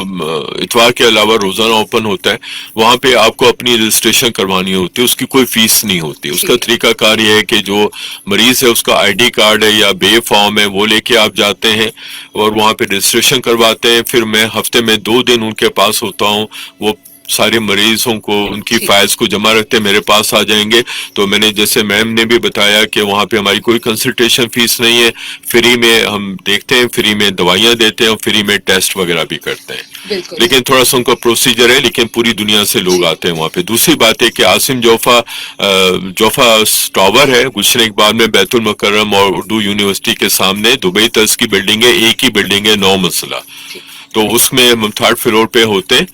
इतवार के अलावा रोजाना ओपन होता है। वहाँ पे आपको अपनी रजिस्ट्रेशन करवानी होती है, उसकी कोई फीस नहीं होती। उसका तरीकाकार ये है कि जो मरीज है उसका ID कार्ड है या बे फॉर्म है, वो लेके आप जाते हैं और वहाँ पे रजिस्ट्रेशन करवाते हैं। फिर मैं हफ्ते में 2 दिन उनके पास होता हूँ, वो सारे मरीजों को उनकी फाइल्स को जमा रखते हैं, मेरे पास आ जाएंगे। तो मैंने, जैसे मैम ने भी बताया कि वहाँ पे हमारी कोई कंसल्टेशन फीस नहीं है, फ्री में हम देखते हैं, फ्री में दवाइयाँ देते हैं और फ्री में टेस्ट वगैरह भी करते हैं। लेकिन थोड़ा सा उनका प्रोसीजर है, लेकिन पूरी दुनिया से लोग आते हैं वहाँ पे। दूसरी बात है कि आसिम जोफा टावर है गुलशन इकबाल में, बैतुल मुकर्रम और उर्दू यूनिवर्सिटी के सामने, दुबई तर्ज की बिल्डिंग है, एक ही बिल्डिंग है, 9 मंजिला। تو اس میں ہم 3rd فلور پہ ہوتے ہیں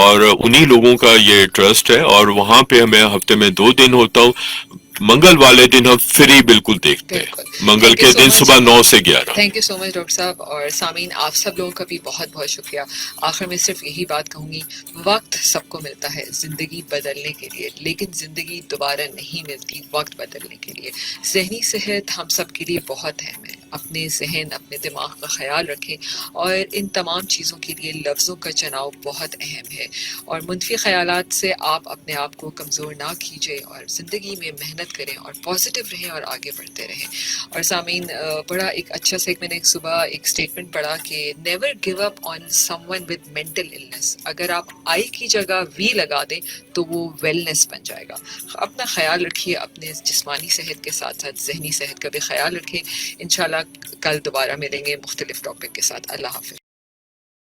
اور انہی لوگوں کا یہ ٹرسٹ ہے، اور وہاں پہ ہمیں ہفتے میں 2 دن ہوتا ہوں. منگل والے دن ہم فری بالکل دیکھتے ہیں، بالکل. منگل Thank you کے so دن much. صبح 9 سے 11. Thank you so much doctor صاحب. اور سامعین آپ سب لوگوں کا بھی بہت بہت شکریہ. آخر میں صرف یہی بات کہوں گی، وقت سب کو ملتا ہے زندگی بدلنے کے لیے، لیکن زندگی دوبارہ نہیں ملتی وقت بدلنے کے لیے. ذہنی صحت ہم سب کے لیے بہت اہم ہے. اپنے ذہن، اپنے دماغ کا خیال رکھیں، اور ان تمام چیزوں کے لیے لفظوں کا چناؤ بہت اہم ہے. اور منفی خیالات سے آپ اپنے آپ کو کمزور نہ کیجیے، اور زندگی میں محنت کریں اور پازیٹیو رہیں اور آگے بڑھتے رہیں. اور سامعین، بڑا ایک اچھا سے میں نے ایک صبح ایک اسٹیٹمنٹ پڑھا کہ never give up on some one with mental illness. اگر آپ آئی کی جگہ وی لگا دیں تو وہ ویلنس بن جائے گا. اپنا خیال رکھیے، اپنے جسمانی صحت کے ساتھ ساتھ ذہنی صحت کا بھی خیال رکھیں. انشاءاللہ کل دوبارہ ملیں گے مختلف ٹاپک کے ساتھ. اللہ حافظ.